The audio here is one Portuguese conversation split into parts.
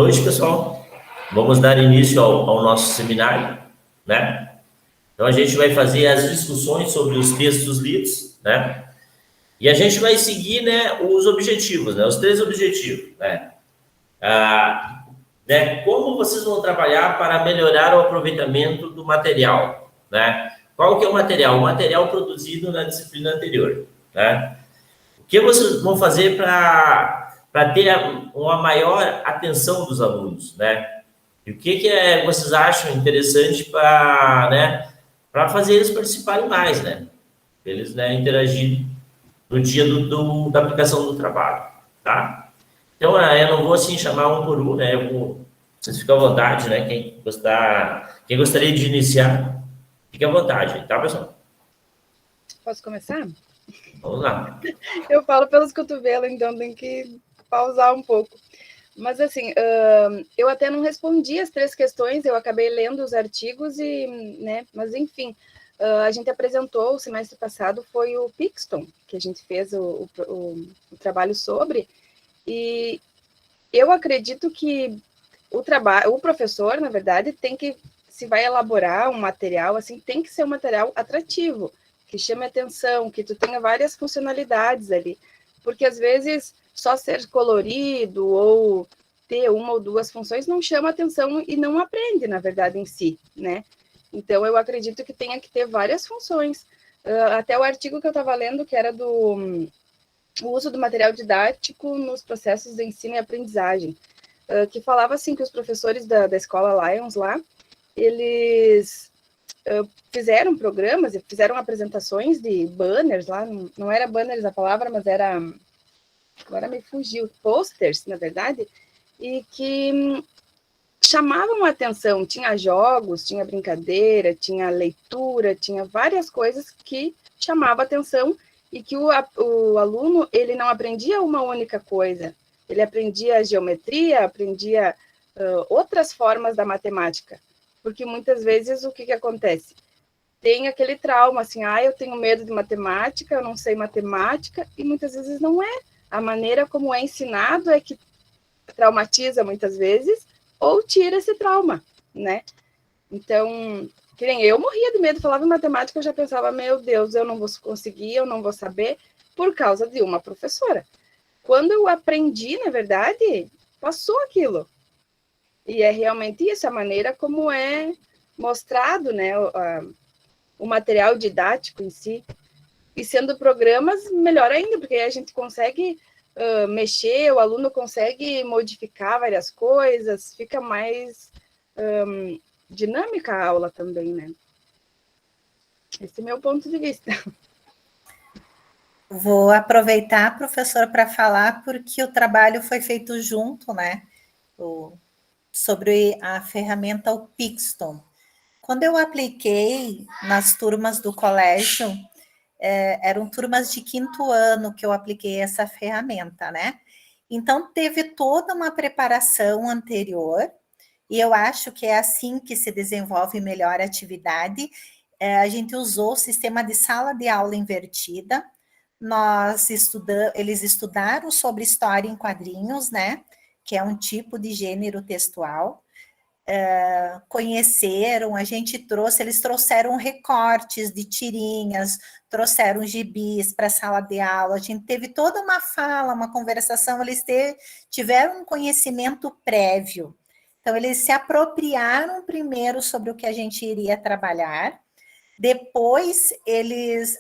noite, pessoal. Vamos dar início ao nosso seminário, né? Então, a gente vai fazer as discussões sobre os textos lidos, né? E a gente vai seguir, né, os objetivos, né? Os 3 objetivos, né? Como vocês vão trabalhar para melhorar o aproveitamento do material, né? Qual que é o material? O material produzido na disciplina anterior, né? O que vocês vão fazer para ter uma maior atenção dos alunos, né? E o que vocês acham interessante para, né, para fazer eles participarem mais, né? Eles, né, interagirem no dia da aplicação do trabalho, tá? Então, eu não vou, assim, chamar um por um, né? Vocês ficam à vontade, né? Quem gostaria de iniciar, fique à vontade, tá, pessoal? Posso começar? Vamos lá. Eu falo pelos cotovelos, então tem que pausar um pouco. Mas, assim, eu até não respondi as 3 questões, eu acabei lendo os artigos né? Mas, enfim, a gente apresentou o semestre passado, foi o Pixton, que a gente fez o trabalho sobre, e eu acredito que o professor, na verdade, se vai elaborar um material, assim, tem que ser um material atrativo, que chame atenção, que tu tenha várias funcionalidades ali, porque às vezes só ser colorido ou ter 1 ou 2 funções não chama atenção e não aprende, na verdade, em si, né? Então, eu acredito que tenha que ter várias funções. Até o artigo que eu estava lendo, que era do o uso do material didático nos processos de ensino e aprendizagem, que falava assim que os professores da escola Lions lá, eles fizeram programas, fizeram apresentações de banners lá, não era banners a palavra, mas agora me fugiu, posters, na verdade, e que chamavam a atenção, tinha jogos, tinha brincadeira, tinha leitura, tinha várias coisas que chamavam a atenção e que o aluno, ele não aprendia uma única coisa, ele aprendia geometria, aprendia outras formas da matemática, porque muitas vezes o que acontece? Tem aquele trauma, assim, eu tenho medo de matemática, eu não sei matemática, e muitas vezes não é. A maneira como é ensinado é que traumatiza muitas vezes, ou tira esse trauma, né? Então, que nem eu morria de medo, falava em matemática, eu já pensava, meu Deus, eu não vou conseguir, eu não vou saber, por causa de uma professora. Quando eu aprendi, na verdade, passou aquilo. E é realmente isso, a maneira como é mostrado, né, o material didático em si. E sendo programas, melhor ainda, porque aí a gente consegue mexer, o aluno consegue modificar várias coisas, fica mais dinâmica a aula também, né? Esse é o meu ponto de vista. Vou aproveitar, professor, para falar, porque o trabalho foi feito junto, né? Sobre a ferramenta o Pixton. Quando eu apliquei nas turmas do colégio, eram turmas de 5º ano que eu apliquei essa ferramenta, né? Então, teve toda uma preparação anterior, e eu acho que é assim que se desenvolve melhor a atividade. A gente usou o sistema de sala de aula invertida, eles estudaram sobre história em quadrinhos, né? Que é um tipo de gênero textual. Conheceram, eles trouxeram recortes de tirinhas, trouxeram gibis para a sala de aula, a gente teve toda uma fala, uma conversação, eles tiveram um conhecimento prévio. Então, eles se apropriaram primeiro sobre o que a gente iria trabalhar, depois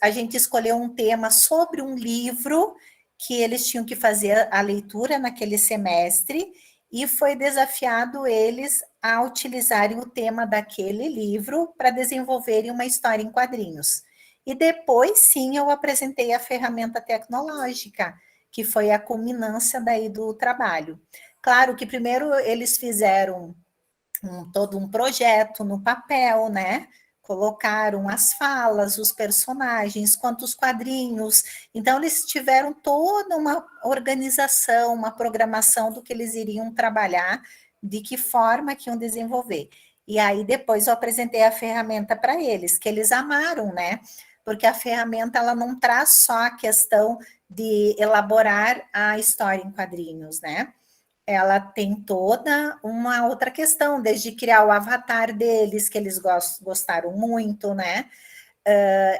a gente escolheu um tema sobre um livro que eles tinham que fazer a leitura naquele semestre, e foi desafiado eles a utilizarem o tema daquele livro para desenvolverem uma história em quadrinhos. E depois, sim, eu apresentei a ferramenta tecnológica, que foi a culminância daí do trabalho. Claro que primeiro eles fizeram todo um projeto no papel, né? Colocaram as falas, os personagens, quantos quadrinhos. Então, eles tiveram toda uma organização, uma programação do que eles iriam trabalhar, de que forma que iam desenvolver. E aí, depois, eu apresentei a ferramenta para eles, que eles amaram, né? Porque a ferramenta, ela não traz só a questão de elaborar a história em quadrinhos, né? ela tem toda uma outra questão, desde criar o avatar deles, que eles gostaram muito, né?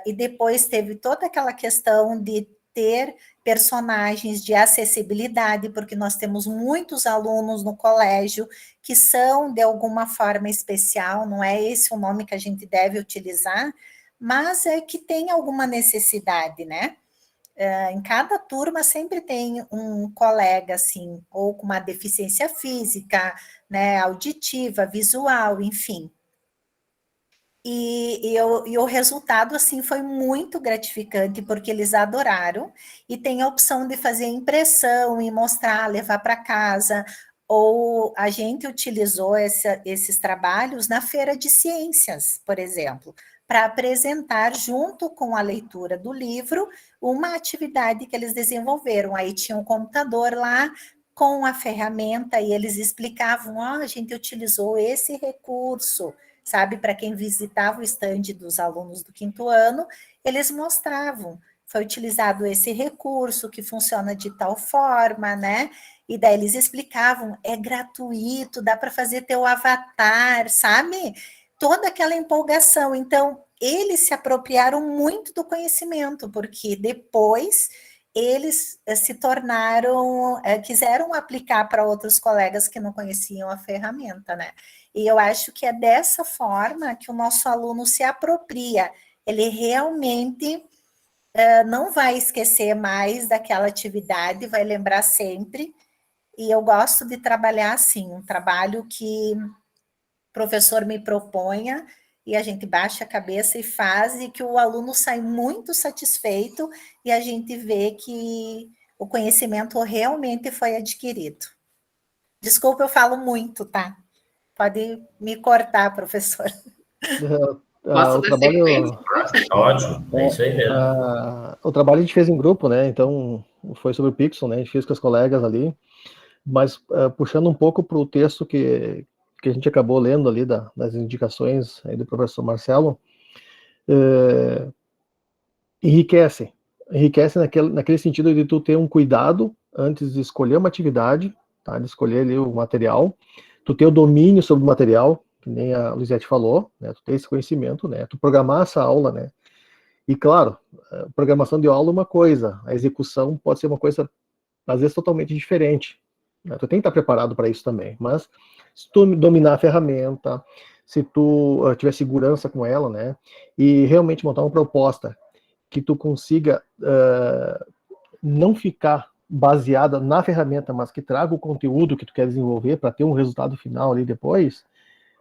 E depois teve toda aquela questão de ter personagens de acessibilidade, porque nós temos muitos alunos no colégio que são de alguma forma especial, não é esse o nome que a gente deve utilizar, mas é que tem alguma necessidade, né? Em cada turma sempre tem um colega, assim, ou com uma deficiência física, né, auditiva, visual, enfim. E o resultado, assim, foi muito gratificante, porque eles adoraram, e tem a opção de fazer impressão e mostrar, levar para casa, ou a gente utilizou esses trabalhos na feira de ciências, por exemplo, para apresentar, junto com a leitura do livro, uma atividade que eles desenvolveram. Aí tinha um computador lá, com a ferramenta, e eles explicavam, a gente utilizou esse recurso, sabe, para quem visitava o estande dos alunos do 5º ano, eles mostravam, foi utilizado esse recurso que funciona de tal forma, né? E daí eles explicavam, é gratuito, dá para fazer teu avatar, sabe? Toda aquela empolgação. Então, eles se apropriaram muito do conhecimento, porque depois eles se tornaram, quiseram aplicar para outros colegas que não conheciam a ferramenta, né? E eu acho que é dessa forma que o nosso aluno se apropria. Ele realmente não vai esquecer mais daquela atividade, vai lembrar sempre. E eu gosto de trabalhar assim, um trabalho que o professor me proponha e a gente baixa a cabeça e faz, e que o aluno sai muito satisfeito e a gente vê que o conhecimento realmente foi adquirido. Desculpa, eu falo muito, tá? Pode me cortar, professor. Posso O dar sequência? trabalho, Ótimo, é isso aí mesmo. o trabalho a gente fez em grupo, né? Então foi sobre o Pixel, né? A gente fez com as colegas ali, mas puxando um pouco para o texto que a gente acabou lendo ali das indicações aí do professor Marcelo, enriquece naquele sentido de tu ter um cuidado antes de escolher uma atividade, tá? De escolher ali o material, tu ter o domínio sobre o material, que nem a Luizete falou, né? Tu ter esse conhecimento, né? Tu programar essa aula, né? E claro, a programação de aula é uma coisa, a execução pode ser uma coisa, às vezes, totalmente diferente, né? Tu tem que estar preparado para isso também, mas se tu dominar a ferramenta, se tu tiver segurança com ela, né? E realmente montar uma proposta que tu consiga não ficar baseada na ferramenta, mas que traga o conteúdo que tu quer desenvolver para ter um resultado final ali depois,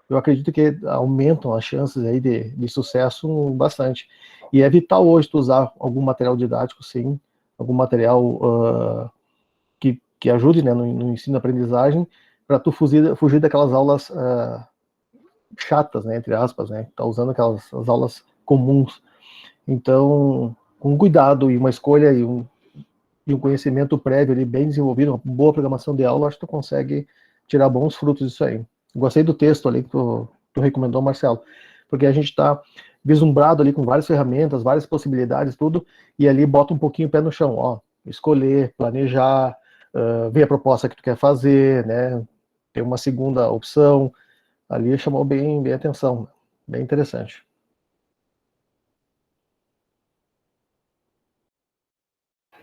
eu acredito que aumentam as chances aí de sucesso bastante. E é vital hoje tu usar algum material didático, sim, algum material que ajude, né, no ensino-aprendizagem, para tu fugir daquelas aulas chatas, né, entre aspas, né, tá usando aquelas as aulas comuns. Então, com cuidado e uma escolha e um conhecimento prévio ali bem desenvolvido, uma boa programação de aula, acho que tu consegue tirar bons frutos disso aí. Gostei do texto ali que tu recomendou, Marcelo, porque a gente está vislumbrado ali com várias ferramentas, várias possibilidades, tudo, e ali bota um pouquinho o pé no chão, ó, escolher, planejar, ver a proposta que tu quer fazer, né, ter uma segunda opção, ali chamou bem a atenção, bem interessante.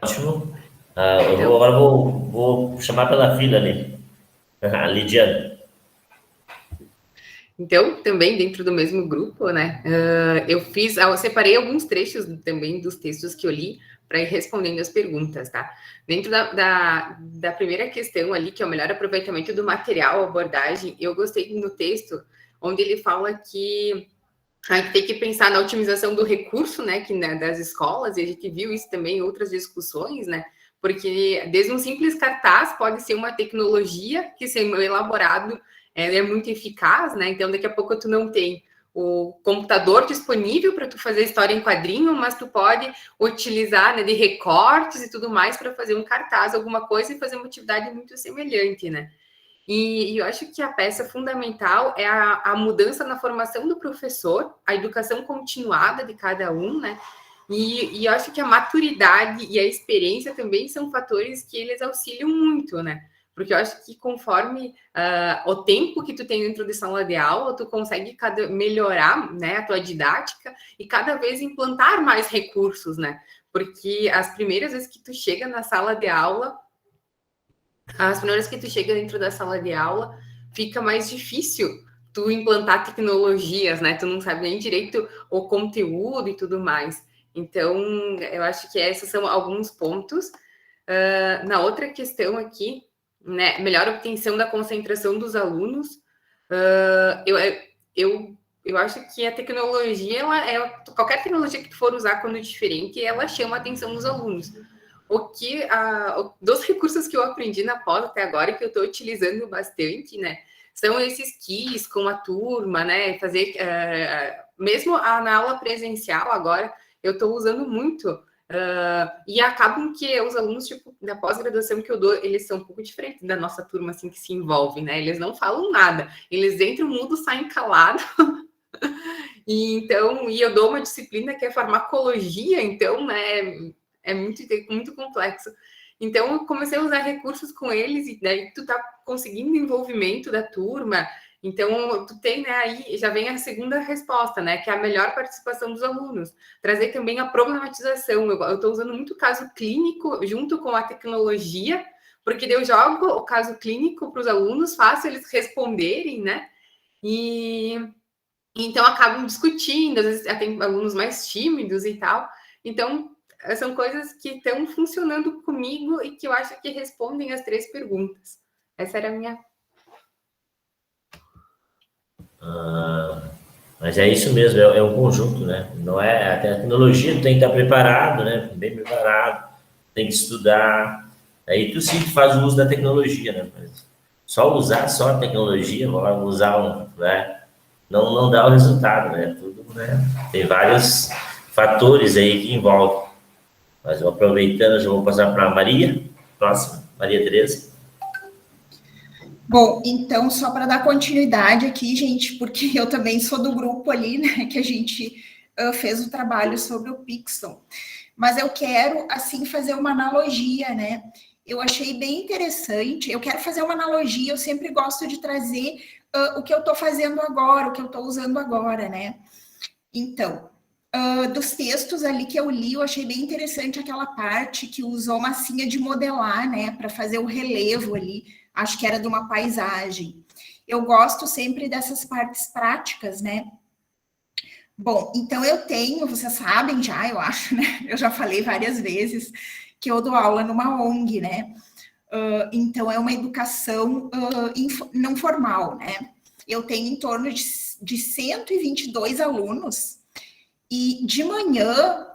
Ótimo. Agora vou chamar pela fila ali. A Lidiane. Então, também dentro do mesmo grupo, né? Eu separei alguns trechos também dos textos que eu li para ir respondendo as perguntas, tá? Dentro da primeira questão ali, que é o melhor aproveitamento do material, abordagem, eu gostei no texto onde ele fala que a gente tem que pensar na otimização do recurso, né, das escolas, e a gente viu isso também em outras discussões, né, porque desde um simples cartaz pode ser uma tecnologia que, sendo elaborado, é muito eficaz, né, então daqui a pouco tu não tem o computador disponível para tu fazer história em quadrinho, mas tu pode utilizar, né, de recortes e tudo mais para fazer um cartaz, alguma coisa, e fazer uma atividade muito semelhante, né. E eu acho que a peça fundamental é a mudança na formação do professor, a educação continuada de cada um, né? E eu acho que a maturidade e a experiência também são fatores que eles auxiliam muito, né? Porque eu acho que conforme o tempo que tu tem dentro de sala de aula, tu consegue melhorar, né, a tua didática e cada vez implantar mais recursos, né? Porque as primeiras vezes que tu chega na sala de aula, as primeiras que tu chega dentro da sala de aula, fica mais difícil tu implantar tecnologias, né? Tu não sabe nem direito o conteúdo e tudo mais. Então, eu acho que esses são alguns pontos. Na outra questão aqui, né, melhor obtenção da concentração dos alunos, eu acho que a tecnologia, qualquer tecnologia que tu for usar quando diferente, ela chama a atenção dos alunos. Dos recursos que eu aprendi na pós até agora, que eu estou utilizando bastante, né, são esses quiz com a turma, né, fazer, mesmo na aula presencial agora, eu estou usando muito, e acabam que os alunos, tipo, da pós-graduação que eu dou, eles são um pouco diferentes da nossa turma, assim, que se envolve, né, eles não falam nada, eles entram no mundo, saem calados, e eu dou uma disciplina que é farmacologia, então, né, é muito complexo. Então, eu comecei a usar recursos com eles, e daí tu tá conseguindo envolvimento da turma. Então, tu tem, né, aí já vem a segunda resposta, né, que é a melhor participação dos alunos. Trazer também a problematização. Eu estou usando muito caso clínico junto com a tecnologia, porque daí eu jogo o caso clínico para os alunos, faço eles responderem, né, e então acabam discutindo, às vezes tem alunos mais tímidos e tal. Então, são coisas que estão funcionando comigo e que eu acho que respondem as 3 perguntas. Essa era a minha... Mas é isso mesmo, é um conjunto, né? Não é a tecnologia, tu tem que estar preparado, né? Bem preparado, tem que estudar. Aí tu sim faz o uso da tecnologia, né? Mas só usar só a tecnologia, usar né? Não dá o resultado, né? Tudo, né? Tem vários fatores aí que envolvem. Mas eu aproveitando, já vou passar para a Maria, próxima, Maria Tereza. Bom, então, só para dar continuidade aqui, gente, porque eu também sou do grupo ali, né, que a gente fez o trabalho sobre o Pixel. Mas eu quero, assim, fazer uma analogia, né? Eu achei bem interessante, eu quero fazer uma analogia, eu sempre gosto de trazer o que eu estou fazendo agora, o que eu estou usando agora, né? Então, dos textos ali que eu li, eu achei bem interessante aquela parte que usou massinha de modelar, né, para fazer o relevo ali, acho que era de uma paisagem. Eu gosto sempre dessas partes práticas, né? Bom, então eu tenho, vocês sabem já, eu acho, né? Eu já falei várias vezes que eu dou aula numa ONG, né? Então é uma educação não formal, né? Eu tenho em torno de 122 alunos e de manhã,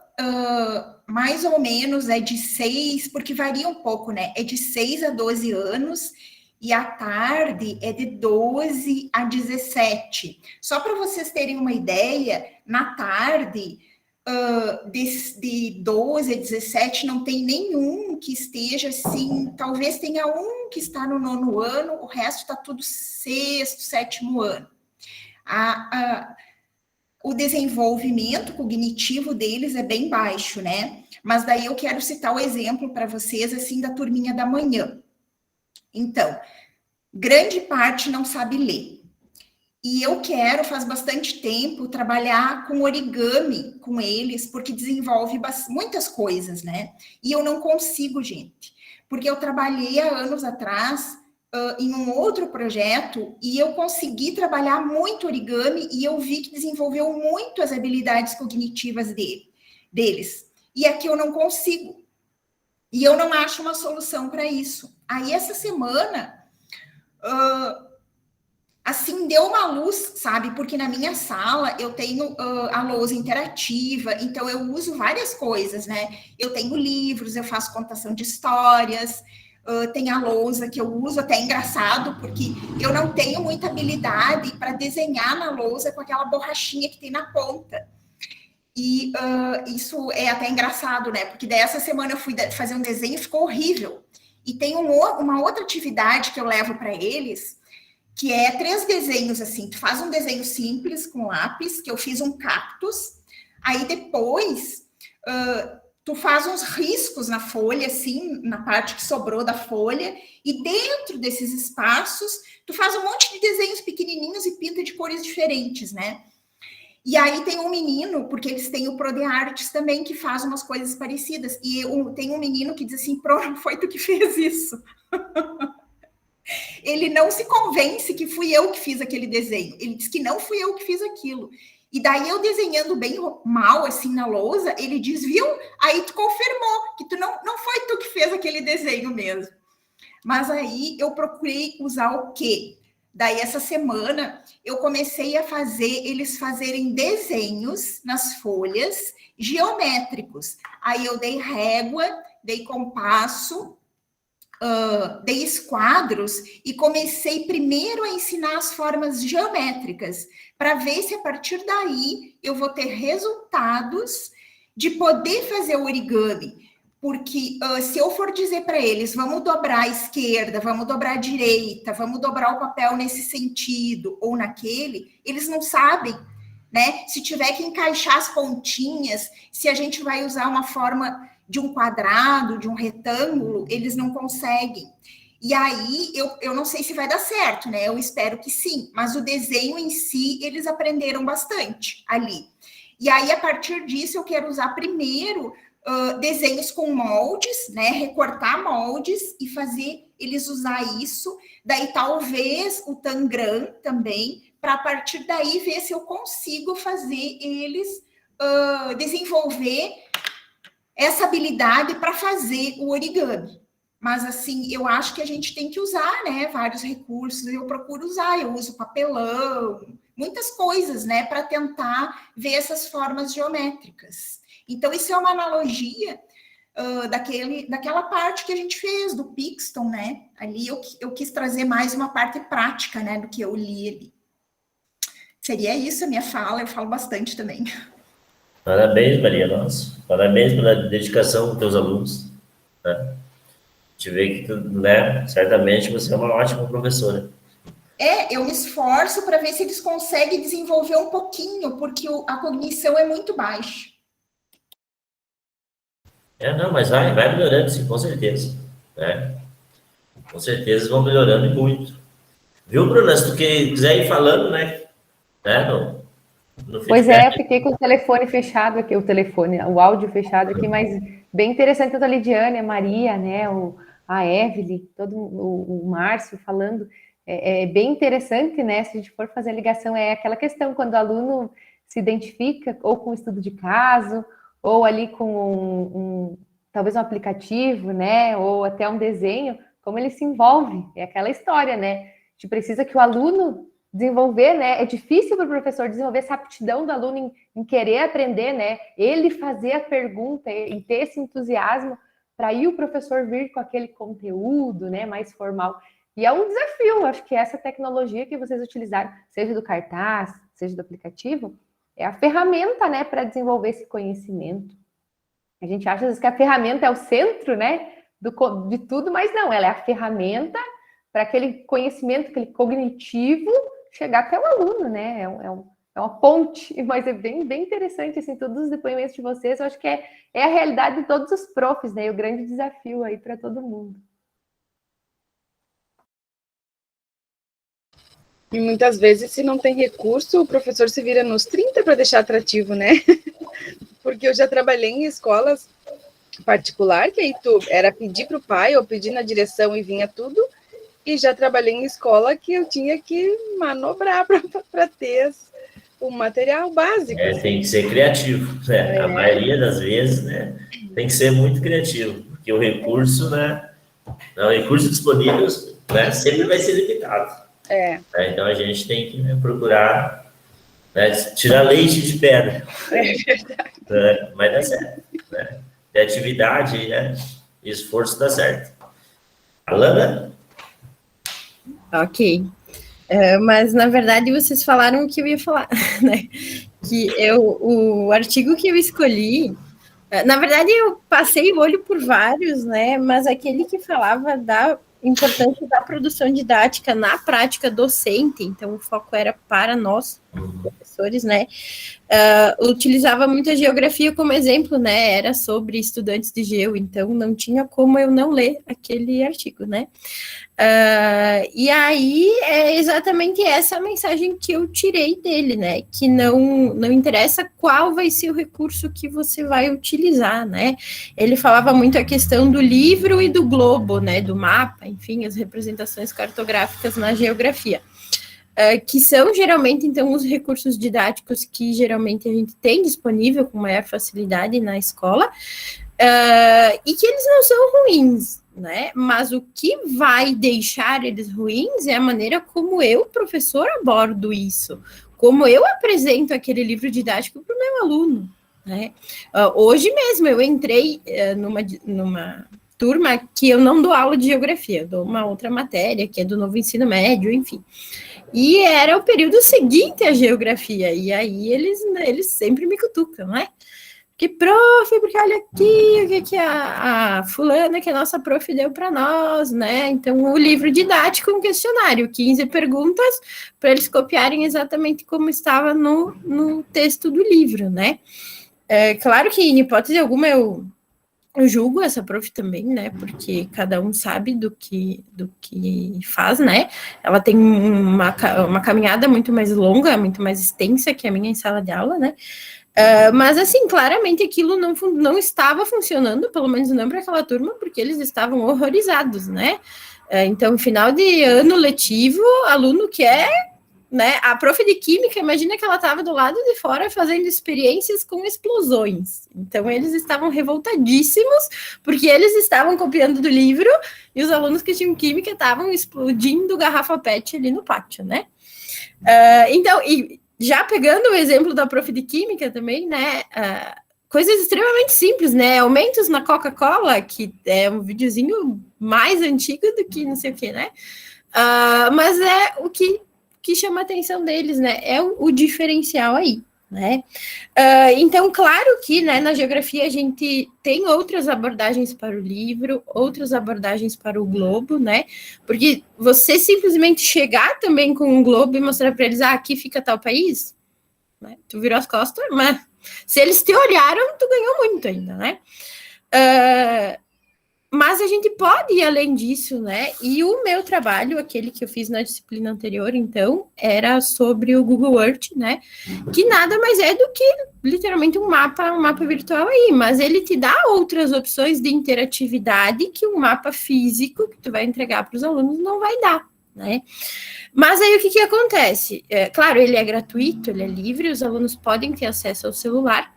mais ou menos, é de 6, porque varia um pouco, né? É de 6 a 12 anos, e à tarde é de 12 a 17. Só para vocês terem uma ideia, na tarde, de 12 a 17, não tem nenhum que esteja assim, talvez tenha um que está no 9º ano, o resto está tudo 6º, 7º ano. O desenvolvimento cognitivo deles é bem baixo, né? Mas daí eu quero citar o exemplo para vocês, assim, da turminha da manhã. Então, grande parte não sabe ler. E eu quero, faz bastante tempo, trabalhar com origami com eles, porque desenvolve muitas coisas, né? E eu não consigo, gente. Porque eu trabalhei há anos atrás em um outro projeto e eu consegui trabalhar muito origami e eu vi que desenvolveu muito as habilidades cognitivas deles. E aqui eu não consigo. E eu não acho uma solução para isso. Aí, essa semana, assim, deu uma luz, sabe? Porque na minha sala eu tenho a lousa interativa, então eu uso várias coisas, né? Eu tenho livros, eu faço contação de histórias, tem a lousa que eu uso, até é engraçado, porque eu não tenho muita habilidade para desenhar na lousa com aquela borrachinha que tem na ponta. E isso é até engraçado, né? Porque dessa semana eu fui fazer um desenho e ficou horrível. E tem uma outra atividade que eu levo para eles, que é 3 desenhos, assim. Tu faz um desenho simples com lápis, que eu fiz um cactus, aí depois tu faz uns riscos na folha, assim, na parte que sobrou da folha, e dentro desses espaços, tu faz um monte de desenhos pequenininhos e pinta de cores diferentes, né? E aí tem um menino, porque eles têm o ProDeArtes também, que faz umas coisas parecidas. E tem um menino que diz assim, Pro, foi tu que fez isso. Ele não se convence que fui eu que fiz aquele desenho. Ele diz que não fui eu que fiz aquilo. E daí eu desenhando bem mal, assim, na lousa, ele diz, viu? Aí tu confirmou que tu não foi tu que fez aquele desenho mesmo. Mas aí eu procurei usar o quê? Daí, essa semana, eu comecei a fazer eles fazerem desenhos nas folhas geométricos. Aí eu dei régua, dei compasso, dei esquadros e comecei primeiro a ensinar as formas geométricas, para ver se a partir daí eu vou ter resultados de poder fazer o origami. Porque se eu for dizer para eles, vamos dobrar a esquerda, vamos dobrar a direita, vamos dobrar o papel nesse sentido ou naquele, eles não sabem, né? Se tiver que encaixar as pontinhas, se a gente vai usar uma forma de um quadrado, de um retângulo, eles não conseguem. E aí, eu não sei se vai dar certo, né? Eu espero que sim, mas o desenho em si, eles aprenderam bastante ali. E aí, a partir disso, eu quero usar primeiro desenhos com moldes, né? Recortar moldes e fazer eles usar isso. Daí, talvez, o Tangram também, para a partir daí ver se eu consigo fazer eles desenvolver essa habilidade para fazer o origami. Mas, assim, eu acho que a gente tem que usar, né, vários recursos. Eu procuro usar, eu uso papelão, muitas coisas, né, para tentar ver essas formas geométricas. Então, isso é uma analogia daquela parte que a gente fez, do Pixton, né? Ali eu quis trazer mais uma parte prática, né, do que eu li ali. Seria isso a minha fala, eu falo bastante também. Parabéns, Maria, nossa. Parabéns pela dedicação dos teus alunos. Né? A gente vê que, né, certamente você é uma ótima professora. Eu me esforço para ver se eles conseguem desenvolver um pouquinho, porque a cognição é muito baixa. Não, mas vai melhorando, sim, com certeza. Né? Com certeza vão melhorando e muito. Viu, Bruna? Se tu quiser ir falando, né? No Pois é, eu fiquei com o telefone fechado aqui, o áudio fechado aqui, mas bem interessante toda a Lidiane, a Maria, né? A Evelyn, todo o Márcio falando. É bem interessante, né? Se a gente for fazer a ligação, é aquela questão, quando o aluno se identifica ou com o estudo de caso, ou ali com talvez um aplicativo, né? Ou até um desenho, como ele se envolve. É aquela história, né? A gente precisa que o aluno desenvolver, né? É difícil para o professor desenvolver essa aptidão do aluno em querer aprender, né? Ele fazer a pergunta, em ter esse entusiasmo, para aí o professor vir com aquele conteúdo, né? Mais formal. E é um desafio, acho que essa tecnologia que vocês utilizaram, seja do cartaz, seja do aplicativo, é a ferramenta, né, para desenvolver esse conhecimento. A gente acha às vezes que a ferramenta é o centro, né, de tudo, mas não, ela é a ferramenta para aquele conhecimento, aquele cognitivo, chegar até o aluno, né? É uma ponte, mas é bem, bem interessante, assim, todos os depoimentos de vocês, eu acho que é a realidade de todos os profs, né? E o grande desafio aí para todo mundo. E muitas vezes, se não tem recurso, o professor se vira nos 30 para deixar atrativo, né? Porque eu já trabalhei em escolas particular, que aí era pedir para o pai ou pedir na direção e vinha tudo, e já trabalhei em escola que eu tinha que manobrar para ter o material básico. Tem que ser criativo, né? A maioria das vezes, né, tem que ser muito criativo, porque o recurso, né, o recurso disponível, né, sempre vai ser limitado. Então a gente tem que, né, procurar, né, tirar leite de pedra. É verdade. Mas dá certo. Né? Criatividade, né, e esforço dá certo. Alana? Ok. Mas, na verdade, vocês falaram o que eu ia falar, né? Que o artigo que eu escolhi, na verdade, eu passei o olho por vários, né? Mas aquele que falava da importante da produção didática na prática docente, então o foco era para nós, professores, né? Utilizava muito a geografia como exemplo, né? Era sobre estudantes de geo, então não tinha como eu não ler aquele artigo, né? E aí é exatamente essa mensagem que eu tirei dele, né? Que não interessa qual vai ser o recurso que você vai utilizar, né? Ele falava muito a questão do livro e do globo, né? Do mapa, enfim, as representações cartográficas na geografia. Que são geralmente, então, os recursos didáticos que geralmente a gente tem disponível com maior facilidade na escola, e que eles não são ruins, né? Mas o que vai deixar eles ruins é a maneira como eu, professor, abordo isso, como eu apresento aquele livro didático para o meu aluno, né? Hoje mesmo eu entrei numa turma que eu não dou aula de geografia, eu dou uma outra matéria, que é do novo ensino médio, enfim. E era o período seguinte à geografia, e aí eles sempre me cutucam, né? Que prof, porque olha aqui o que a fulana, que a nossa prof deu para nós, né? Então, o livro didático, um questionário, 15 perguntas, para eles copiarem exatamente como estava no texto do livro, né? Claro que, em hipótese alguma, eu julgo essa prof também, né? Porque cada um sabe do que faz, né? Ela tem uma caminhada muito mais longa, muito mais extensa que a minha em sala de aula, né? Mas, assim, claramente aquilo não estava funcionando, pelo menos não para aquela turma, porque eles estavam horrorizados, né? Então, final de ano letivo, aluno que né? A prof de química, imagina que ela estava do lado de fora fazendo experiências com explosões. Então, eles estavam revoltadíssimos, porque eles estavam copiando do livro e os alunos que tinham química estavam explodindo garrafa PET ali no pátio, né? Então, e já pegando o exemplo da prof de química também, né? Coisas extremamente simples, né? Aumentos na Coca-Cola, que é um videozinho mais antigo do que não sei o que, né? Mas é o que chama a atenção deles, né? É o diferencial aí, né? Então, claro que, né, na geografia a gente tem outras abordagens para o livro, outras abordagens para o globo, né? Porque você simplesmente chegar também com um globo e mostrar para eles, aqui fica tal país, né? Tu virou as costas, mas se eles te olharam, tu ganhou muito ainda, né? Mas a gente pode ir além disso, né? E o meu trabalho, aquele que eu fiz na disciplina anterior, então, era sobre o Google Earth, né? Que nada mais é do que, literalmente, um mapa virtual aí, mas ele te dá outras opções de interatividade que um mapa físico que tu vai entregar para os alunos não vai dar, né? Mas aí o que acontece? Claro, ele é gratuito, ele é livre, os alunos podem ter acesso ao celular,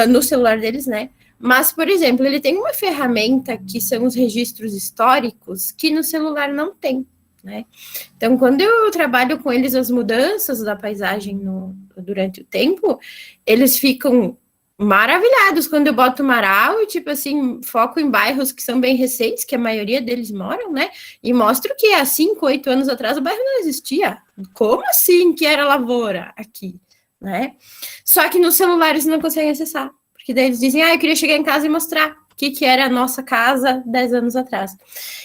no celular deles, né? Mas, por exemplo, ele tem uma ferramenta que são os registros históricos que no celular não tem, né? Então, quando eu trabalho com eles as mudanças da paisagem durante o tempo, eles ficam maravilhados quando eu boto Marau e, tipo assim, foco em bairros que são bem recentes, que a maioria deles moram, né? E mostro que há 5, 8 anos atrás o bairro não existia. Como assim que era lavoura aqui, né? Só que nos celulares não conseguem acessar. Que daí eles dizem, eu queria chegar em casa e mostrar o que era a nossa casa 10 anos atrás.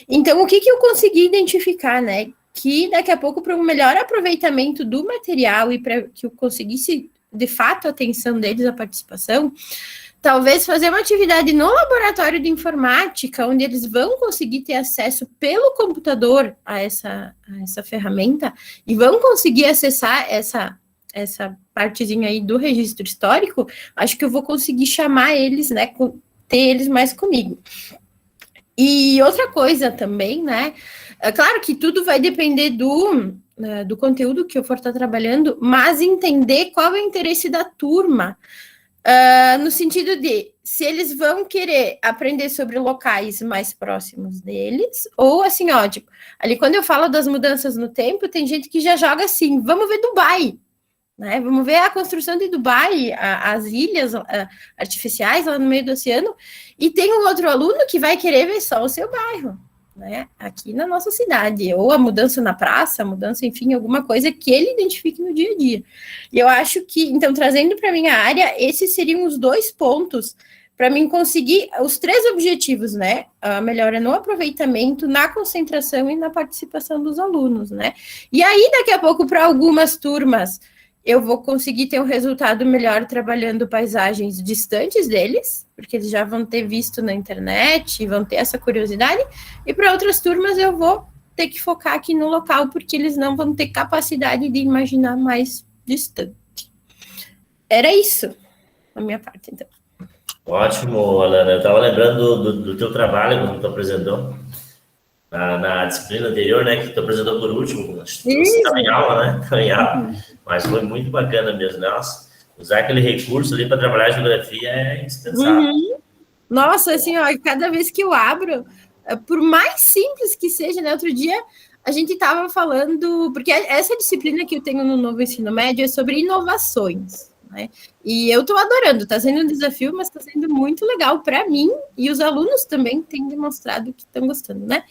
Então, o que eu consegui identificar, né? Que daqui a pouco, para um melhor aproveitamento do material e para que eu conseguisse, de fato, a atenção deles, a participação, talvez fazer uma atividade no laboratório de informática, onde eles vão conseguir ter acesso pelo computador a essa ferramenta e vão conseguir acessar essa partezinha aí do registro histórico, acho que eu vou conseguir chamar eles, né, ter eles mais comigo. E outra coisa também, né, é claro que tudo vai depender do conteúdo que eu for estar trabalhando, mas entender qual é o interesse da turma, no sentido de se eles vão querer aprender sobre locais mais próximos deles, ou assim, tipo, ali quando eu falo das mudanças no tempo, tem gente que já joga assim, vamos ver Dubai, né? Vamos ver a construção de Dubai, as ilhas artificiais lá no meio do oceano, e tem um outro aluno que vai querer ver só o seu bairro, né? Aqui na nossa cidade, ou a mudança na praça, a mudança, enfim, alguma coisa que ele identifique no dia a dia. E eu acho que, então, trazendo para a minha área, esses seriam os 2 pontos para mim conseguir os 3 objetivos, né? A melhora no aproveitamento, na concentração e na participação dos alunos, né? E aí, daqui a pouco, para algumas turmas, eu vou conseguir ter um resultado melhor trabalhando paisagens distantes deles, porque eles já vão ter visto na internet, vão ter essa curiosidade, e para outras turmas eu vou ter que focar aqui no local, porque eles não vão ter capacidade de imaginar mais distante. Era isso, a minha parte, então. Ótimo, Alana. Eu estava lembrando do teu trabalho, quando tu apresentou, na disciplina anterior, né, que tu apresentou por último. Você estava em aula, né? Estava em aula. Mas foi muito bacana mesmo. Nossa, usar aquele recurso ali para trabalhar a geografia é indispensável. Nossa, assim, ó, cada vez que eu abro, por mais simples que seja, né? Outro dia a gente estava falando, porque essa disciplina que eu tenho no novo ensino médio é sobre inovações, né? E eu estou adorando, está sendo um desafio, mas está sendo muito legal para mim, e os alunos também têm demonstrado que estão gostando, né?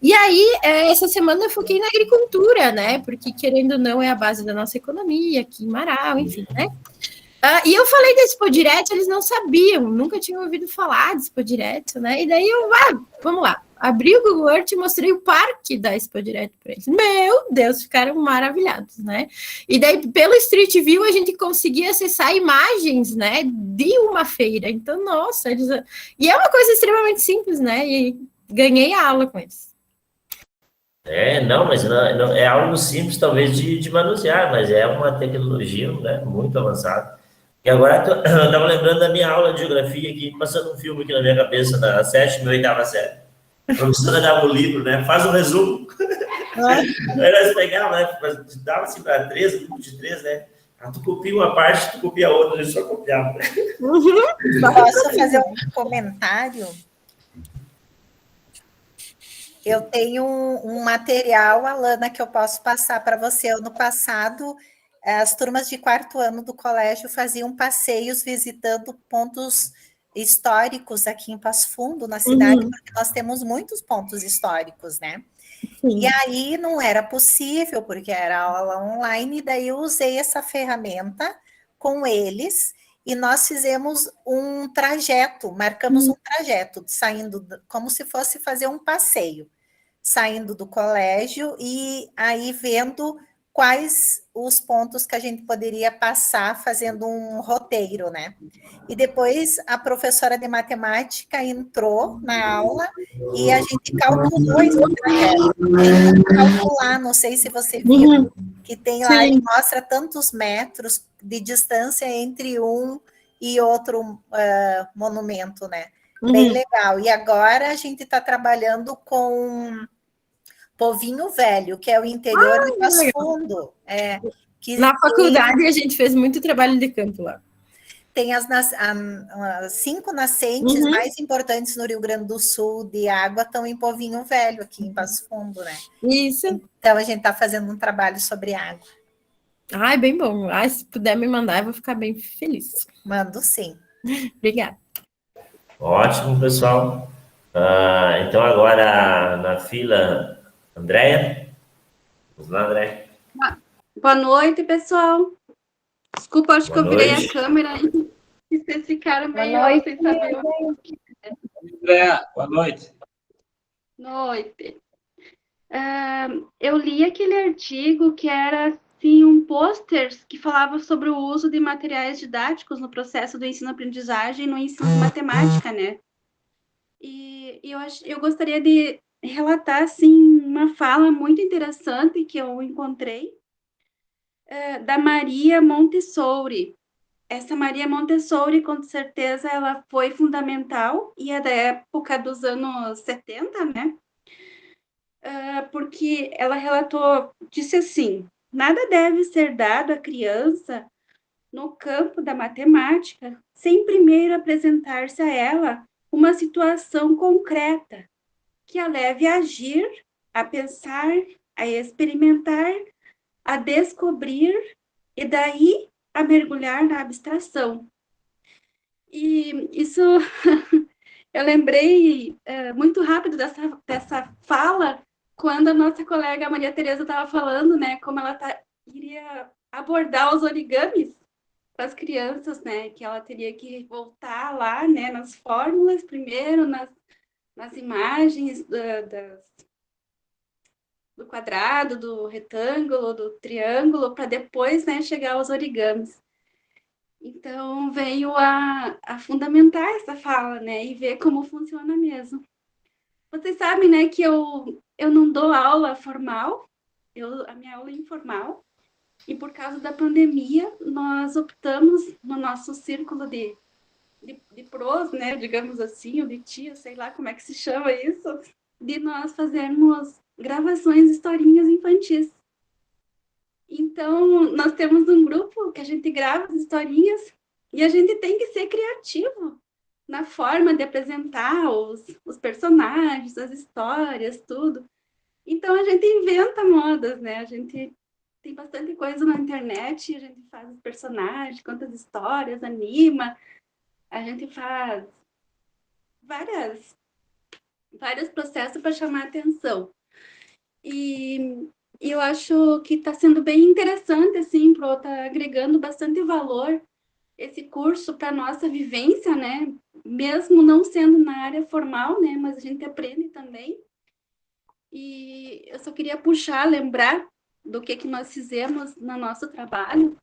E aí, essa semana eu foquei na agricultura, né? Porque, querendo ou não, é a base da nossa economia, aqui em Marau, enfim, né? E eu falei da Expo Direto, eles não sabiam, nunca tinham ouvido falar de Expo Direto, né? E daí vamos lá, abri o Google Earth e mostrei o parque da Expo Direto para eles. Meu Deus, ficaram maravilhados, né? E daí, pelo Street View, a gente conseguia acessar imagens, né, de uma feira. Então, nossa, e é uma coisa extremamente simples, né? E ganhei a aula com eles. Não, mas não, é algo simples, talvez, de manusear, mas é uma tecnologia, né, muito avançada. E agora eu estava lembrando da minha aula de geografia aqui, passando um filme aqui na minha cabeça, na 7ª e 8ª série. A professora dava um livro, né? Faz um resumo. Aí nós pegávamos, né? Dava assim para 3, grupo de 3, né? Tu copia uma parte, tu copia a outra, a gente só copiava. Posso fazer um comentário? Eu tenho um material, Alana, que eu posso passar para você. Ano passado, as turmas de 4º ano do colégio faziam passeios visitando pontos históricos aqui em Passo Fundo, na cidade, porque nós temos muitos pontos históricos, né? Sim. E aí não era possível, porque era aula online, e daí eu usei essa ferramenta com eles, e nós fizemos um trajeto, marcamos um trajeto, saindo, como se fosse fazer um passeio, saindo do colégio e aí vendo quais os pontos que a gente poderia passar fazendo um roteiro, né? E depois a professora de matemática entrou na aula e a gente calculou esse trajeto. Tem que calcular, não sei se você viu, que tem lá e mostra tantos metros de distância entre um e outro monumento, né? Bem legal. E agora a gente está trabalhando com Povinho Velho, que é o interior de Passo Fundo. Na faculdade a gente fez muito trabalho de campo lá. Tem as 5 nascentes mais importantes no Rio Grande do Sul de água estão em Povinho Velho, aqui em Passo Fundo, né? Isso. Então a gente está fazendo um trabalho sobre água. Ai, bem bom. Se puder me mandar, eu vou ficar bem feliz. Mando sim. Obrigada. Ótimo, pessoal. Então agora na fila, Andréia. Vamos lá, Andréia. Boa noite, pessoal. Desculpa, acho que eu virei a câmera e vocês ficaram meio sem saber o que é. Andréia, boa noite. Noite. Eu li aquele artigo que era assim, um pôster que falava sobre o uso de materiais didáticos no processo do ensino-aprendizagem no ensino de matemática, né? E eu gostaria de relatar assim, uma fala muito interessante que eu encontrei da Maria Montessori. Essa Maria Montessori, com certeza, ela foi fundamental e é da época dos anos 70, né? Porque ela relatou, disse assim, nada deve ser dado à criança no campo da matemática sem primeiro apresentar-se a ela uma situação concreta que a leve a agir, a pensar, a experimentar, a descobrir e daí a mergulhar na abstração. E isso eu lembrei muito rápido dessa fala quando a nossa colega Maria Tereza estava falando, né, como ela iria abordar os origamis as crianças, né, que ela teria que voltar lá, né, nas fórmulas primeiro, nas imagens do quadrado, do retângulo, do triângulo, para depois, né, chegar aos origamis. Então, veio a fundamentar essa fala, né, e ver como funciona mesmo. Vocês sabem, né, que eu não dou aula formal, a minha aula é informal, e por causa da pandemia, nós optamos no nosso círculo de pros, né, digamos assim, ou de tia, sei lá como é que se chama isso, de nós fazermos gravações, historinhas infantis. Então, nós temos um grupo que a gente grava as historinhas e a gente tem que ser criativo na forma de apresentar os personagens, as histórias, tudo. Então, a gente inventa modas, né? A gente tem bastante coisa na internet, a gente faz os personagens, conta as histórias, anima, a gente faz vários processos para chamar a atenção. E eu acho que está sendo bem interessante, assim, está agregando bastante valor esse curso para a nossa vivência, né? Mesmo não sendo na área formal, né? Mas a gente aprende também. E eu só queria lembrar do que nós fizemos no nosso trabalho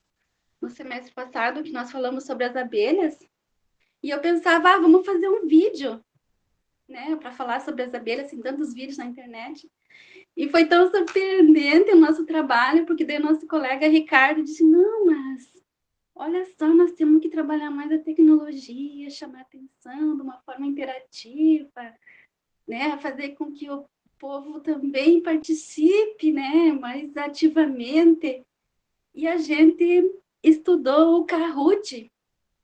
no semestre passado, que nós falamos sobre as abelhas. E eu pensava, vamos fazer um vídeo, né? Para falar sobre as abelhas, tem tantos vídeos na internet. E foi tão surpreendente o nosso trabalho, porque daí o nosso colega Ricardo disse, não, mas olha só, nós temos que trabalhar mais a tecnologia, chamar atenção de uma forma interativa, né? Fazer com que o povo também participe, né? Mais ativamente. E a gente estudou o Kahoot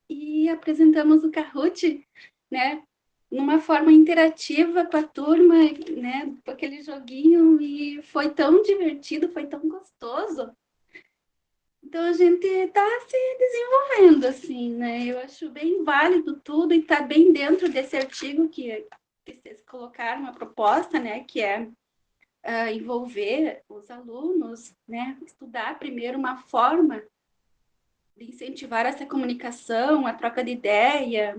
e apresentamos o Kahoot, né? Numa forma interativa com a turma, né, com aquele joguinho, e foi tão divertido, foi tão gostoso. Então, a gente está se desenvolvendo, assim, né, eu acho bem válido tudo, e está bem dentro desse artigo que vocês colocaram uma proposta, né, que é envolver os alunos, né, estudar primeiro uma forma de incentivar essa comunicação, a troca de ideia,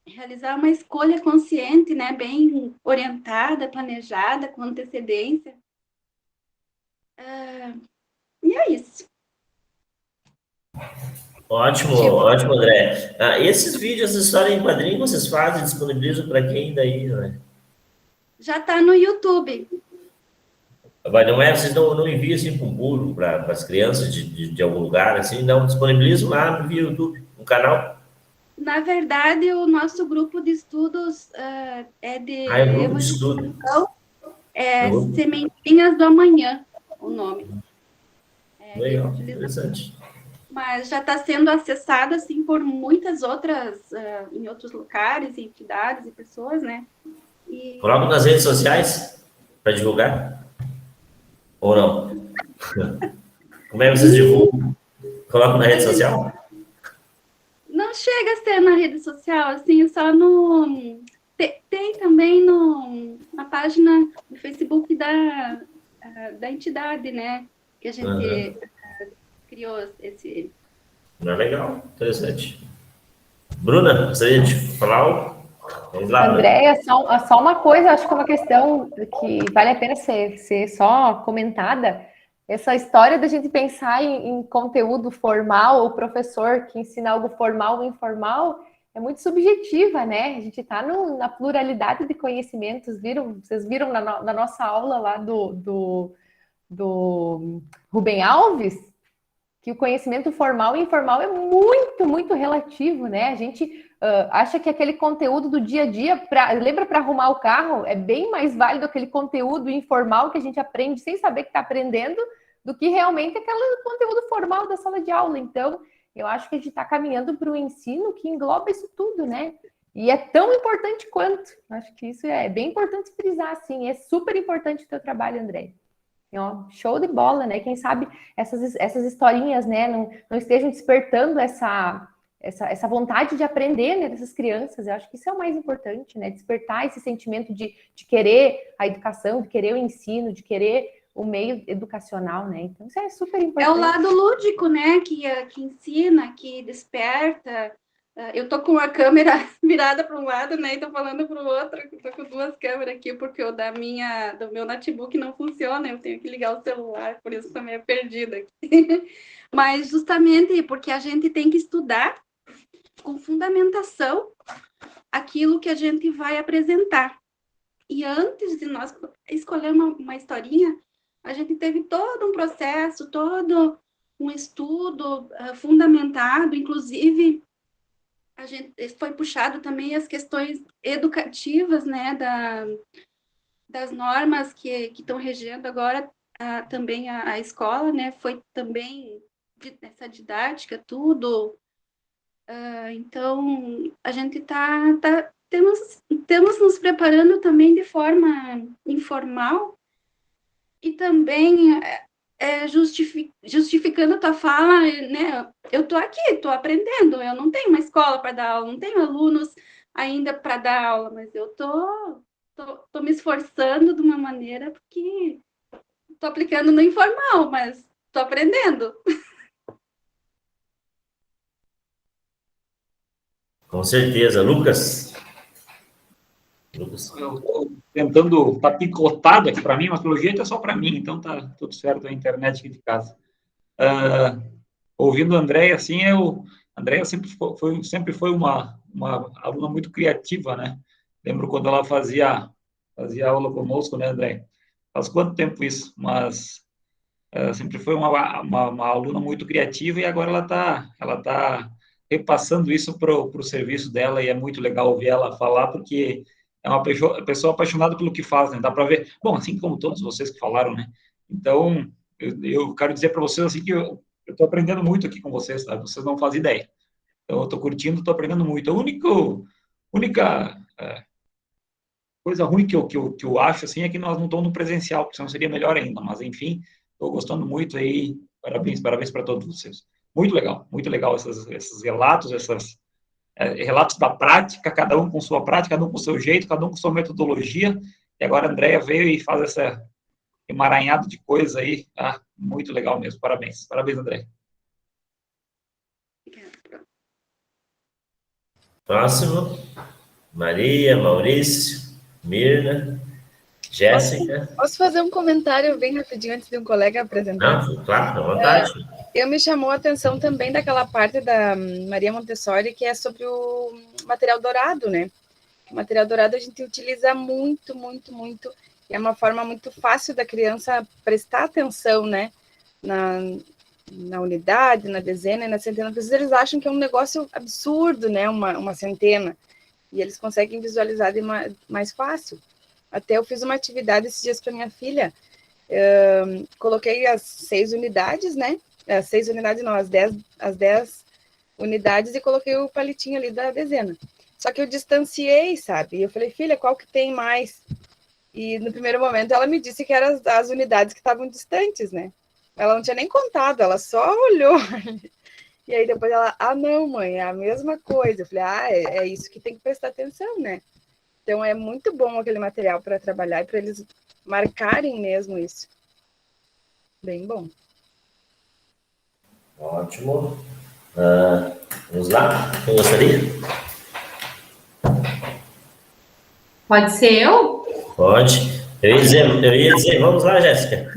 realizar uma escolha consciente, né, bem orientada, planejada, com antecedência. E é isso. Ótimo, ótimo, André. Esses vídeos de história em quadrinho vocês fazem, disponibilizam para quem daí, né? Já está no YouTube. Mas não é, vocês não enviam assim para um público, para as crianças de algum lugar, assim, não, disponibilizam lá no YouTube, no canal? Na verdade, o nosso grupo de estudos é de grupo de estudo. Sementinhas do Amanhã, o nome. Legal, interessante. Mas já está sendo acessado, assim, por muitas outras, em outros locais, entidades e pessoas, né? Coloca nas redes sociais para divulgar? Ou não? Como é que vocês divulgam? Coloca na rede social? Não chega a ser na rede social, assim, só no... Tem também na página do Facebook da entidade, né? Que a gente criou esse... Legal, interessante. Bruna, gostaria de falar algo? Vamos lá, Andréia, só uma coisa, acho que é uma questão que vale a pena ser só comentada. Essa história da gente pensar em conteúdo formal, ou professor que ensina algo formal ou informal, é muito subjetiva, né? A gente está na pluralidade de conhecimentos. Vocês viram na nossa aula lá do Rubem Alves, que o conhecimento formal e informal é muito, muito relativo, né? A gente acha que aquele conteúdo do dia a dia, lembra para arrumar o carro, é bem mais válido aquele conteúdo informal que a gente aprende sem saber que está aprendendo, do que realmente aquele conteúdo formal da sala de aula. Então, eu acho que a gente está caminhando para um ensino que engloba isso tudo, né? E é tão importante quanto. Acho que isso é bem importante frisar, assim. É super importante o teu trabalho, André. Show de bola, né? Quem sabe essas historinhas, né, não estejam despertando essa vontade de aprender, né, dessas crianças. Eu acho que isso é o mais importante, né? Despertar esse sentimento de querer a educação, de querer o ensino, de querer o meio educacional, né? Então, isso é super É importante. o lado lúdico, né? Que ensina, que desperta. Eu tô com a câmera virada para um lado, né? E tô falando para o outro. Tô com duas câmeras aqui, porque o do meu notebook não funciona. Eu tenho que ligar o celular, por isso também é perdida aqui. Mas justamente porque a gente tem que estudar com fundamentação aquilo que a gente vai apresentar. E antes de nós escolher uma historinha, a gente teve todo um processo, todo um estudo fundamentado, inclusive a gente foi puxado também as questões educativas, né, das normas que estão regendo agora também a escola, né, foi também essa didática, tudo. Então, a gente temos nos preparando também de forma informal e também justificando a tua fala, né? Eu estou aqui, estou aprendendo, eu não tenho uma escola para dar aula, não tenho alunos ainda para dar aula, mas eu tô me esforçando de uma maneira porque estou aplicando no informal, mas estou aprendendo. Com certeza. Lucas? Lucas. Eu estou tentando, tá picotado aqui para mim, mas pelo jeito é só para mim, então tá tudo certo a internet aqui de casa. Ouvindo a Andréia, assim, a Andréia sempre foi uma aluna muito criativa, né? Lembro quando ela fazia aula conosco, né, Andréia? Faz quanto tempo isso? Mas sempre foi uma aluna muito criativa e agora ela tá repassando isso para o serviço dela e é muito legal ouvir ela falar, porque é uma pessoa apaixonada pelo que faz, né? Dá para ver. Bom, assim como todos vocês que falaram, né? Então, eu quero dizer para vocês assim que eu estou aprendendo muito aqui com vocês, tá? Vocês não fazem ideia. Então, eu estou curtindo, estou aprendendo muito. A única coisa ruim que eu acho, assim, é que nós não estamos no presencial, porque senão seria melhor ainda. Mas, enfim, estou gostando muito aí. Parabéns para todos vocês. Muito legal esses relatos, relatos da prática, cada um com sua prática, cada um com seu jeito, cada um com sua metodologia. E agora a Andréia veio e faz essa emaranhado de coisa aí. Muito legal mesmo. Parabéns, Andréia. Próximo. Maria, Maurício, Mirna, Jéssica. Posso fazer um comentário bem rapidinho antes de um colega apresentar? Não, claro, à vontade. Me chamou a atenção também daquela parte da Maria Montessori, que é sobre o material dourado, né? O material dourado a gente utiliza muito, muito, muito. E é uma forma muito fácil da criança prestar atenção, né? Na unidade, na dezena e na centena. Porque eles acham que é um negócio absurdo, né? Uma centena. E eles conseguem visualizar de mais fácil. Até eu fiz uma atividade esses dias para minha filha. Coloquei as 6 unidades, né? As 6 unidades não, as 10 unidades e coloquei o palitinho ali da dezena. Só que eu distanciei, sabe? E eu falei, filha, qual que tem mais? E no primeiro momento ela me disse que eram as unidades que estavam distantes, né? Ela não tinha nem contado, ela só olhou. E aí depois ela, não, mãe, é a mesma coisa. Eu falei, é isso que tem que prestar atenção, né? Então é muito bom aquele material para trabalhar e para eles marcarem mesmo isso. Bem bom. Ótimo. Vamos lá? Quem gostaria? Pode ser eu? Pode. Eu ia dizer, vamos lá, Jéssica.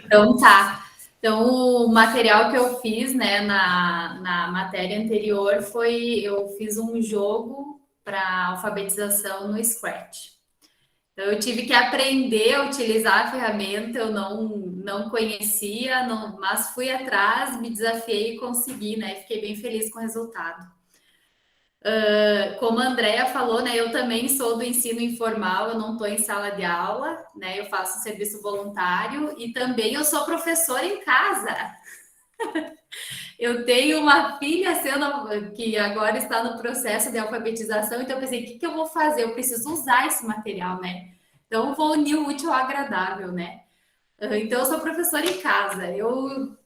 Então tá. Então, o material que eu fiz, né, na matéria anterior eu fiz um jogo para alfabetização no Scratch. Então, eu tive que aprender a utilizar a ferramenta, eu não conhecia, mas fui atrás, me desafiei e consegui, né? Fiquei bem feliz com o resultado. Como a Andréia falou, né, eu também sou do ensino informal, eu não estou em sala de aula, né, eu faço serviço voluntário e também eu sou professora em casa. Eu tenho uma filha que agora está no processo de alfabetização, então eu pensei, o que eu vou fazer? Eu preciso usar esse material, né? Então, eu vou unir o útil ao agradável, né? Então, eu sou professora em casa, eu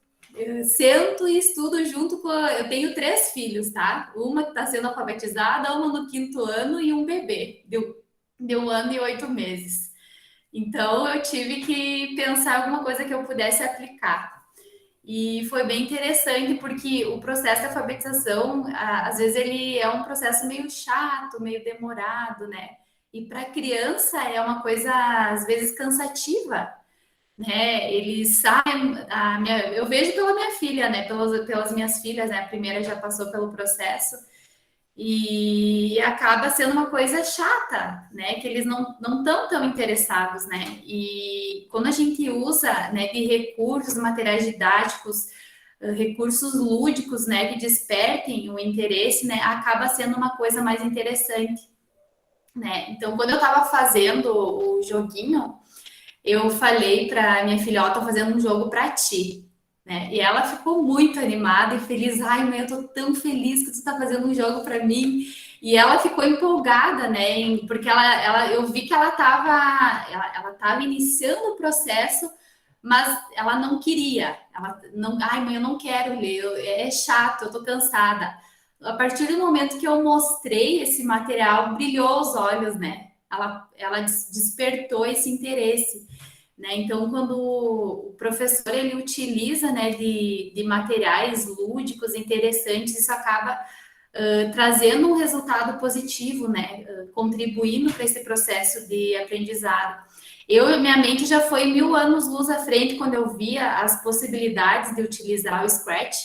sento e estudo junto com... Eu tenho 3 filhos, tá? Uma que está sendo alfabetizada, uma no 5º ano e um bebê, de 1 ano e 8 meses. Então, eu tive que pensar alguma coisa que eu pudesse aplicar. E foi bem interessante, porque o processo de alfabetização, às vezes, ele é um processo meio chato, meio demorado, né? E para criança é uma coisa, às vezes, cansativa, né? Eles saem... eu vejo pela minha filha, né? Pelas minhas filhas, né? A primeira já passou pelo processo. E acaba sendo uma coisa chata, né? Que eles não estão tão interessados, né? E quando a gente usa, né, de recursos, materiais didáticos, recursos lúdicos, né, que despertem o interesse, né, acaba sendo uma coisa mais interessante, né? Então, quando eu estava fazendo o joguinho, eu falei para minha filha, ó, tô fazendo um jogo para ti. Né? E ela ficou muito animada e feliz. Ai, mãe, eu tô tão feliz que tu tá fazendo um jogo para mim. E ela ficou empolgada, né? Porque eu vi que ela tava iniciando o processo, mas ela não queria. Ai, mãe, eu não quero ler, é chato, eu tô cansada. A partir do momento que eu mostrei esse material, brilhou os olhos, né? Ela despertou esse interesse. Né? Então, quando o professor ele utiliza, né, de materiais lúdicos, interessantes, isso acaba trazendo um resultado positivo, né, contribuindo para esse processo de aprendizado. Minha mente já foi 1000 anos luz à frente quando eu via as possibilidades de utilizar o Scratch.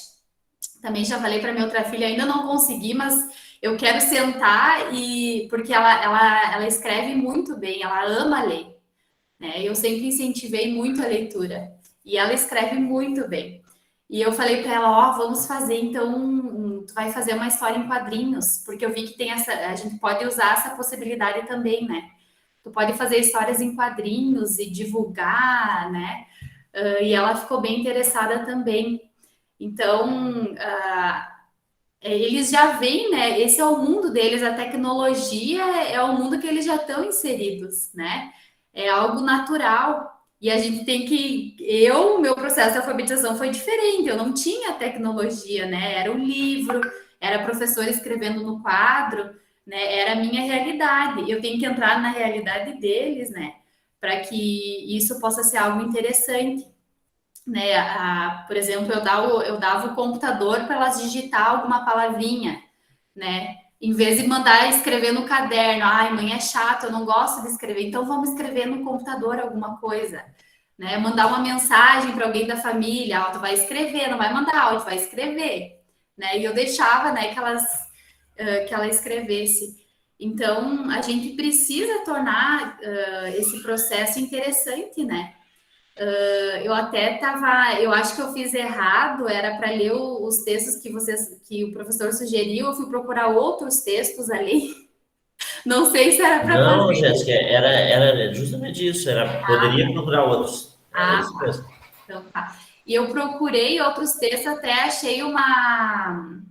Também já falei para minha outra filha, ainda não consegui, mas eu quero sentar porque ela escreve muito bem, ela ama ler. Né? Eu sempre incentivei muito a leitura e ela escreve muito bem. E eu falei para ela, ó, vamos fazer então, tu vai fazer uma história em quadrinhos, porque eu vi que a gente pode usar essa possibilidade também, né? Tu pode fazer histórias em quadrinhos e divulgar, né? E ela ficou bem interessada também. Então, eles já veem, né? Esse é o mundo deles, a tecnologia é o mundo que eles já estão inseridos, né? É algo natural. E a gente tem que... meu processo de alfabetização foi diferente. Eu não tinha tecnologia, né? Era o livro, era professor escrevendo no quadro, né? Era a minha realidade. Eu tenho que entrar na realidade deles, né? Para que isso possa ser algo interessante. Né? Por exemplo, eu dava o computador para elas digitar alguma palavrinha, né? Em vez de mandar escrever no caderno, ai, mãe, é chato, eu não gosto de escrever, então vamos escrever no computador alguma coisa, né? Mandar uma mensagem para alguém da família, ó, tu vai escrever, não vai mandar áudio, vai escrever, né? E eu deixava, né, que ela escrevesse. Então, a gente precisa tornar esse processo interessante, né? Eu acho que eu fiz errado, era para ler os textos que o professor sugeriu, eu fui procurar outros textos ali. Não sei se era para fazer. Não, Jéssica, era justamente isso, poderia procurar outros. Era isso mesmo. Então tá. E eu procurei outros textos, até achei uma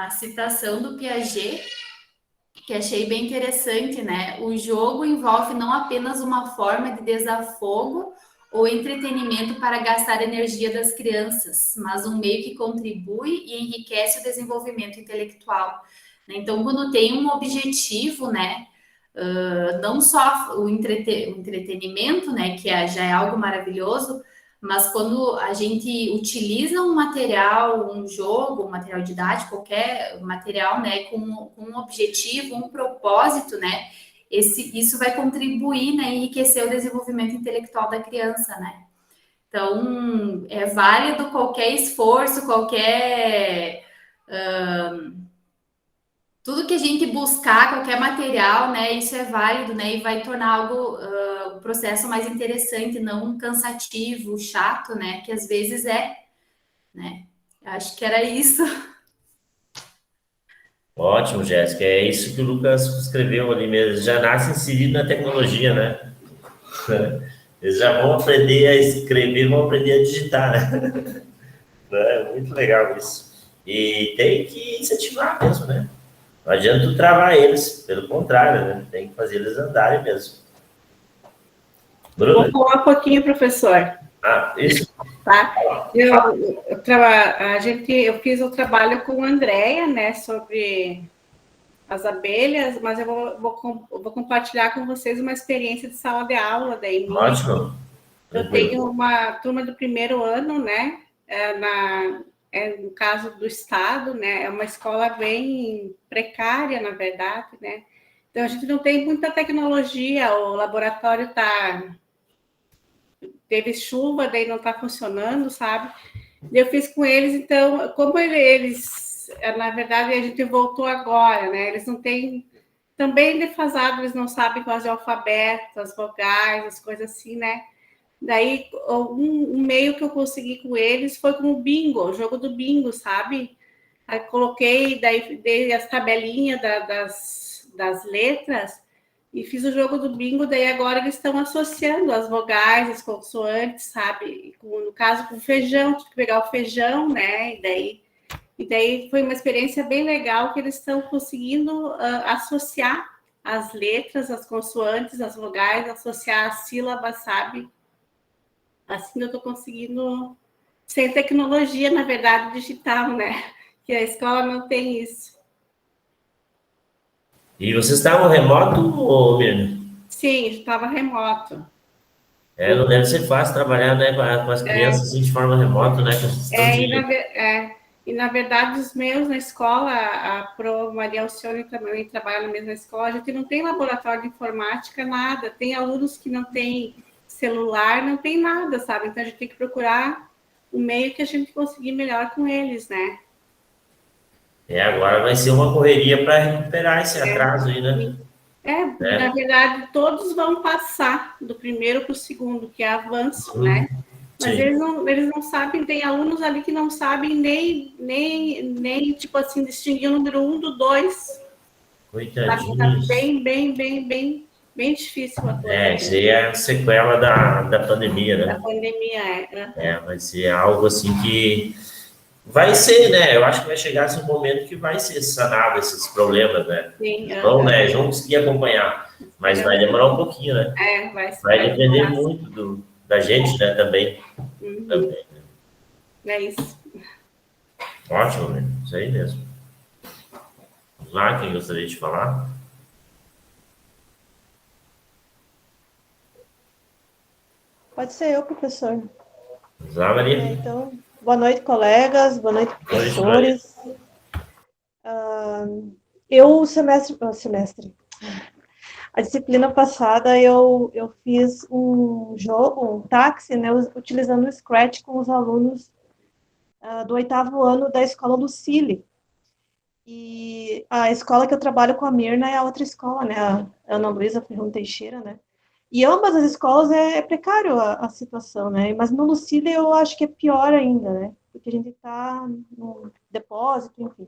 citação do Piaget, que achei bem interessante, né? O jogo envolve não apenas uma forma de desafogo ou entretenimento para gastar energia das crianças, mas um meio que contribui e enriquece o desenvolvimento intelectual. Então, quando tem um objetivo, né? Não só o entretenimento, né? Que já é algo maravilhoso, mas quando a gente utiliza um material, um jogo, um material didático, qualquer material, né, com um objetivo, um propósito, né, isso vai contribuir, né, enriquecer o desenvolvimento intelectual da criança, né. Então, é válido qualquer esforço, tudo que a gente buscar, qualquer material, né, isso é válido, né, e vai tornar o processo mais interessante, não cansativo, chato, né, que às vezes é, né. Acho que era isso. Ótimo, Jéssica. É isso que o Lucas escreveu ali mesmo. Já nasce inserido na tecnologia, né? Eles já vão aprender a escrever, vão aprender a digitar, né? É muito legal isso. E tem que incentivar mesmo, né? Não adianta tu travar eles, pelo contrário, né? Tem que fazer eles andarem mesmo. Bruna? Vou falar um pouquinho, professor. Isso. Tá? Eu fiz o trabalho com a Andrea, né, sobre as abelhas, mas eu vou compartilhar com vocês uma experiência de sala de aula daí. Ótimo. Eu tenho uma turma do primeiro ano, né? No caso do estado, né? É uma escola bem precária, na verdade, né? Então a gente não tem muita tecnologia, o laboratório teve chuva, daí não está funcionando, sabe? Eu fiz com eles, então, como eles, na verdade, a gente voltou agora, né? Eles não têm, também defasado, eles não sabem quase o alfabeto, as vogais, as coisas assim, né? Daí, um meio que eu consegui com eles foi com o bingo, o jogo do bingo, sabe? Aí coloquei, daí dei as tabelinhas das letras e fiz o jogo do bingo, daí agora eles estão associando as vogais, as consoantes, sabe? No caso, com feijão, tive que pegar o feijão, né? E daí foi uma experiência bem legal que eles estão conseguindo associar as letras, as consoantes, as vogais, associar as sílabas, sabe? Assim eu estou conseguindo, sem tecnologia, na verdade, digital, né? Que a escola não tem isso. E vocês estavam remoto, Mirna? Sim, estava remoto. Não deve ser fácil trabalhar, né, com as crianças assim, de forma remota, né? E na verdade, os meus na escola, a Pro Maria Alcione também trabalha na mesma escola, a gente não tem laboratório de informática, nada. Tem alunos que não têm celular, não tem nada, sabe? Então a gente tem que procurar o meio que a gente conseguir melhor com eles, né? Agora vai ser uma correria para recuperar esse atraso aí, né? Na verdade, todos vão passar do primeiro para o segundo, que é avanço, né? Mas eles não sabem, tem alunos ali que não sabem nem tipo assim, distinguir o número 1 do 2. Coitadinhos. Tá bem difícil a coisa. Isso aí é a sequela da pandemia, né? Da pandemia, vai ser algo assim que vai ser, né? Eu acho que vai chegar esse momento que vai ser sanado esses problemas, né? Sim. Então, né, eles vão conseguir acompanhar, mas vai demorar um pouquinho, né? Vai depender muito da gente, né, também. Também, né? É isso. Ótimo, né? Isso aí mesmo. Vamos lá, quem gostaria de falar? Pode ser eu, professor. Vamos lá, Maria. Então, boa noite, colegas, boa noite, professores. A disciplina passada eu fiz um jogo, um táxi, né, utilizando o Scratch com os alunos do 8º ano da escola Lucile. E a escola que eu trabalho com a Mirna é a outra escola, né, a Ana Luísa Ferrão Teixeira, né. E ambas as escolas é precário a situação, né? Mas no Lucile eu acho que é pior ainda, né? Porque a gente está no depósito, enfim.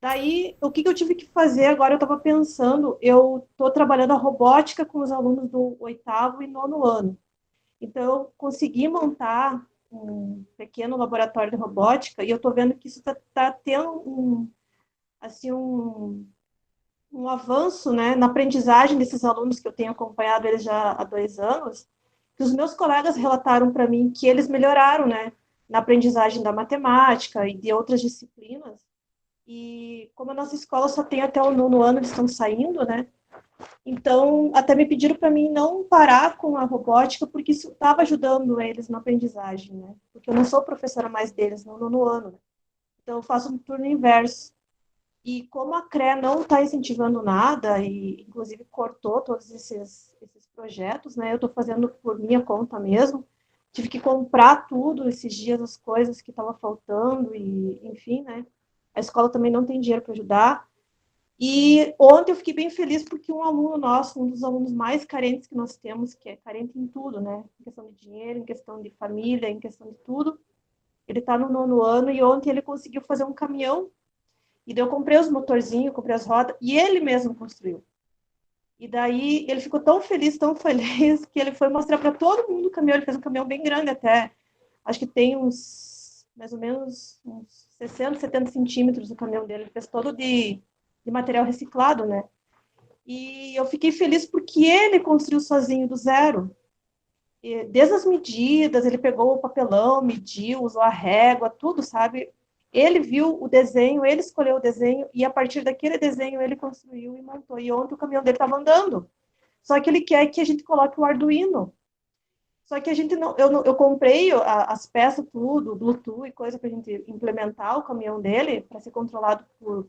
Daí, o que eu tive que fazer agora, eu estava pensando, eu estou trabalhando a robótica com os alunos do 8º e 9º ano. Então, eu consegui montar um pequeno laboratório de robótica e eu estou vendo que isso está tendo um avanço, né, na aprendizagem desses alunos que eu tenho acompanhado eles já há 2 anos, que os meus colegas relataram para mim que eles melhoraram, né, na aprendizagem da matemática e de outras disciplinas. E como a nossa escola só tem até o 9º ano, eles estão saindo, né, então até me pediram para mim não parar com a robótica, porque isso estava ajudando eles na aprendizagem, né, porque eu não sou professora mais deles no 9º ano, né? Então eu faço um turno inverso. E como a CREA não está incentivando nada, e inclusive cortou todos esses projetos, né, eu estou fazendo por minha conta mesmo, tive que comprar tudo esses dias, as coisas que estavam faltando, e enfim, né, a escola também não tem dinheiro para ajudar. E ontem eu fiquei bem feliz porque um aluno nosso, um dos alunos mais carentes que nós temos, que é carente em tudo, né, em questão de dinheiro, em questão de família, em questão de tudo, ele está no 9º ano, e ontem ele conseguiu fazer um caminhão. E daí eu comprei os motorzinhos, comprei as rodas, e ele mesmo construiu. E daí ele ficou tão feliz, que ele foi mostrar para todo mundo o caminhão. Ele fez um caminhão bem grande até. Acho que tem mais ou menos uns 60, 70 centímetros o caminhão dele. Ele fez todo de material reciclado, né? E eu fiquei feliz porque ele construiu sozinho do zero. E desde as medidas, ele pegou o papelão, mediu, usou a régua, tudo, sabe? Ele viu o desenho, ele escolheu o desenho, e a partir daquele desenho ele construiu e montou. E ontem o caminhão dele estava andando. Só que ele quer que a gente coloque o Arduino. Só que a gente eu comprei as peças, tudo, Bluetooth e coisa para a gente implementar o caminhão dele, para ser controlado por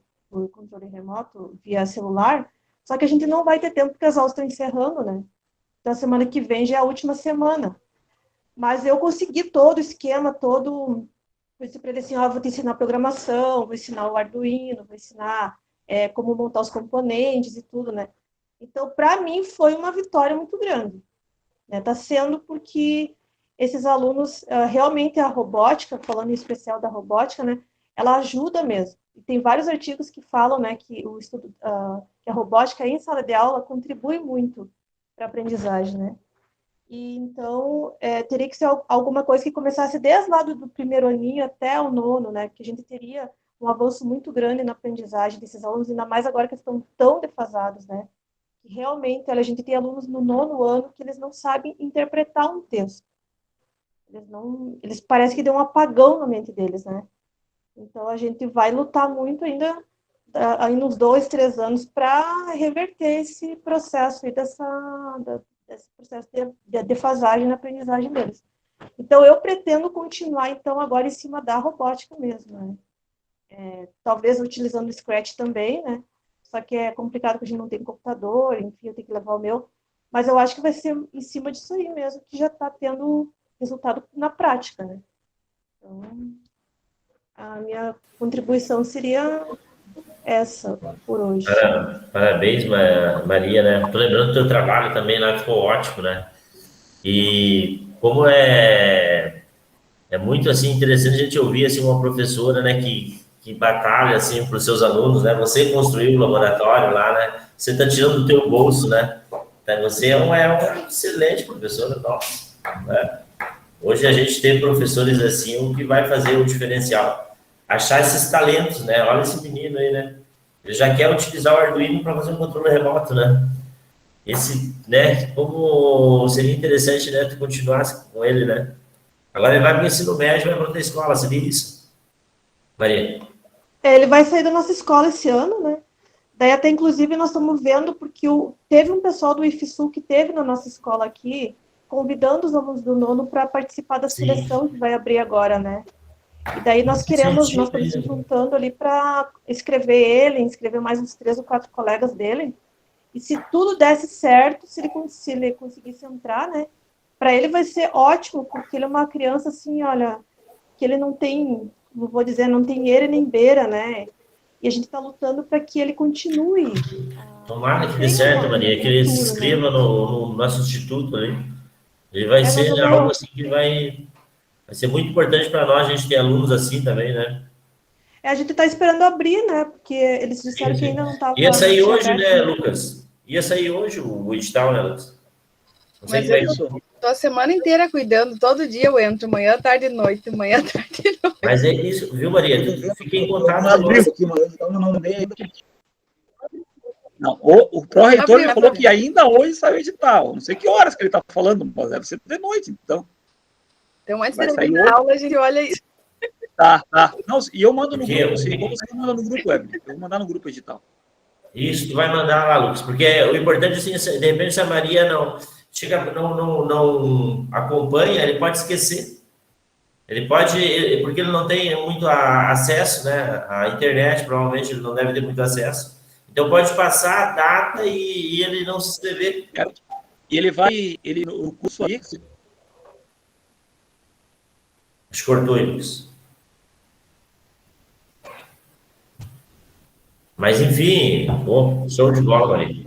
controle remoto via celular. Só que a gente não vai ter tempo, porque as aulas estão encerrando, né? Então, a semana que vem já é a última semana. Mas eu consegui todo o esquema, todo... Eu disse para ele assim, vou te ensinar programação, vou ensinar o Arduino, vou ensinar como montar os componentes e tudo, né? Então, para mim, foi uma vitória muito grande. Está sendo porque esses alunos, realmente a robótica, falando em especial da robótica, né, ela ajuda mesmo. E tem vários artigos que falam, né, que o estudo, que a robótica em sala de aula contribui muito para a aprendizagem, né? E então teria que ser alguma coisa que começasse desde lá do primeiro aninho até o nono, né? Que a gente teria um avanço muito grande na aprendizagem desses alunos, ainda mais agora que estão tão defasados, né? Que realmente a gente tem alunos no nono ano que eles não sabem interpretar um texto. Eles parecem que deu um apagão na mente deles, né? Então, a gente vai lutar muito ainda nos 2, 3 anos para reverter esse processo aí desse processo de defasagem na aprendizagem deles. Então, eu pretendo continuar, então, agora em cima da robótica mesmo, né? Talvez utilizando o Scratch também, né? Só que é complicado porque a gente não tem computador, enfim, eu tenho que levar o meu. Mas eu acho que vai ser em cima disso aí mesmo, que já está tendo resultado na prática, né? Então, a minha contribuição seria essa por hoje. Parabéns, Maria, né? Estou lembrando do teu trabalho também lá, ficou ótimo, né? E como é muito, assim, interessante a gente ouvir, assim, uma professora, né, que batalha, assim, para os seus alunos, né? Você construiu o laboratório lá, né? Você está tirando do teu bolso, né? Você é uma excelente professora, nossa, né? Hoje a gente tem professores assim, o que vai fazer o diferencial. Achar esses talentos, né? Olha esse menino aí, né? Ele já quer utilizar o Arduino para fazer um controle remoto, né? Né? Como seria interessante, né? Tu continuasse com ele, né? Agora ele vai para o ensino médio, vai para outra escola, seria isso? Maria? Ele vai sair da nossa escola esse ano, né? Daí até, inclusive, nós estamos vendo, porque teve um pessoal do IFSU que teve na nossa escola aqui, convidando os alunos do nono para participar da seleção que vai abrir agora, né? E daí nós estamos se juntando ali para inscrever mais uns 3 ou 4 colegas dele. E se tudo desse certo, se ele conseguisse entrar, né? Para ele vai ser ótimo, porque ele é uma criança assim, olha, que ele não tem, não vou dizer, não tem eira nem beira, né? E a gente está lutando para que ele continue. Tomara que dê certo, Maria, que ele se inscreva no nosso instituto ali. Ele vai ser algo assim que vai ser muito importante para nós, a gente ter alunos assim também, né? A gente está esperando abrir, né? Porque eles disseram que ainda não estava... Ia sair hoje, né, Lucas? Ia sair hoje o edital, né, Lucas? Não sei. Mas eu tô a semana inteira cuidando, todo dia eu entro, manhã, tarde e noite, manhã, tarde e noite. Mas é isso, viu, Maria? Fiquei em contato Não, o pró-reitor me falou que ainda hoje saiu o edital. Não sei que horas que ele está falando, mas deve ser de noite, então. Então, antes de terminar a aula, a gente olha isso. Tá. Não, e eu mando no grupo, sim. Como você manda no grupo, Evelyn? Eu vou mandar no grupo edital. Isso, tu vai mandar lá, Lucas, porque o importante, assim, de repente, se a Maria não acompanha, ele pode esquecer. Ele pode, porque ele não tem muito acesso, né, à internet, provavelmente ele não deve ter muito acesso. Então, pode passar a data e ele não se inscrever. E ele no curso aí... Acho que cortou, Lucas. Mas, enfim, bom, show de bola aí.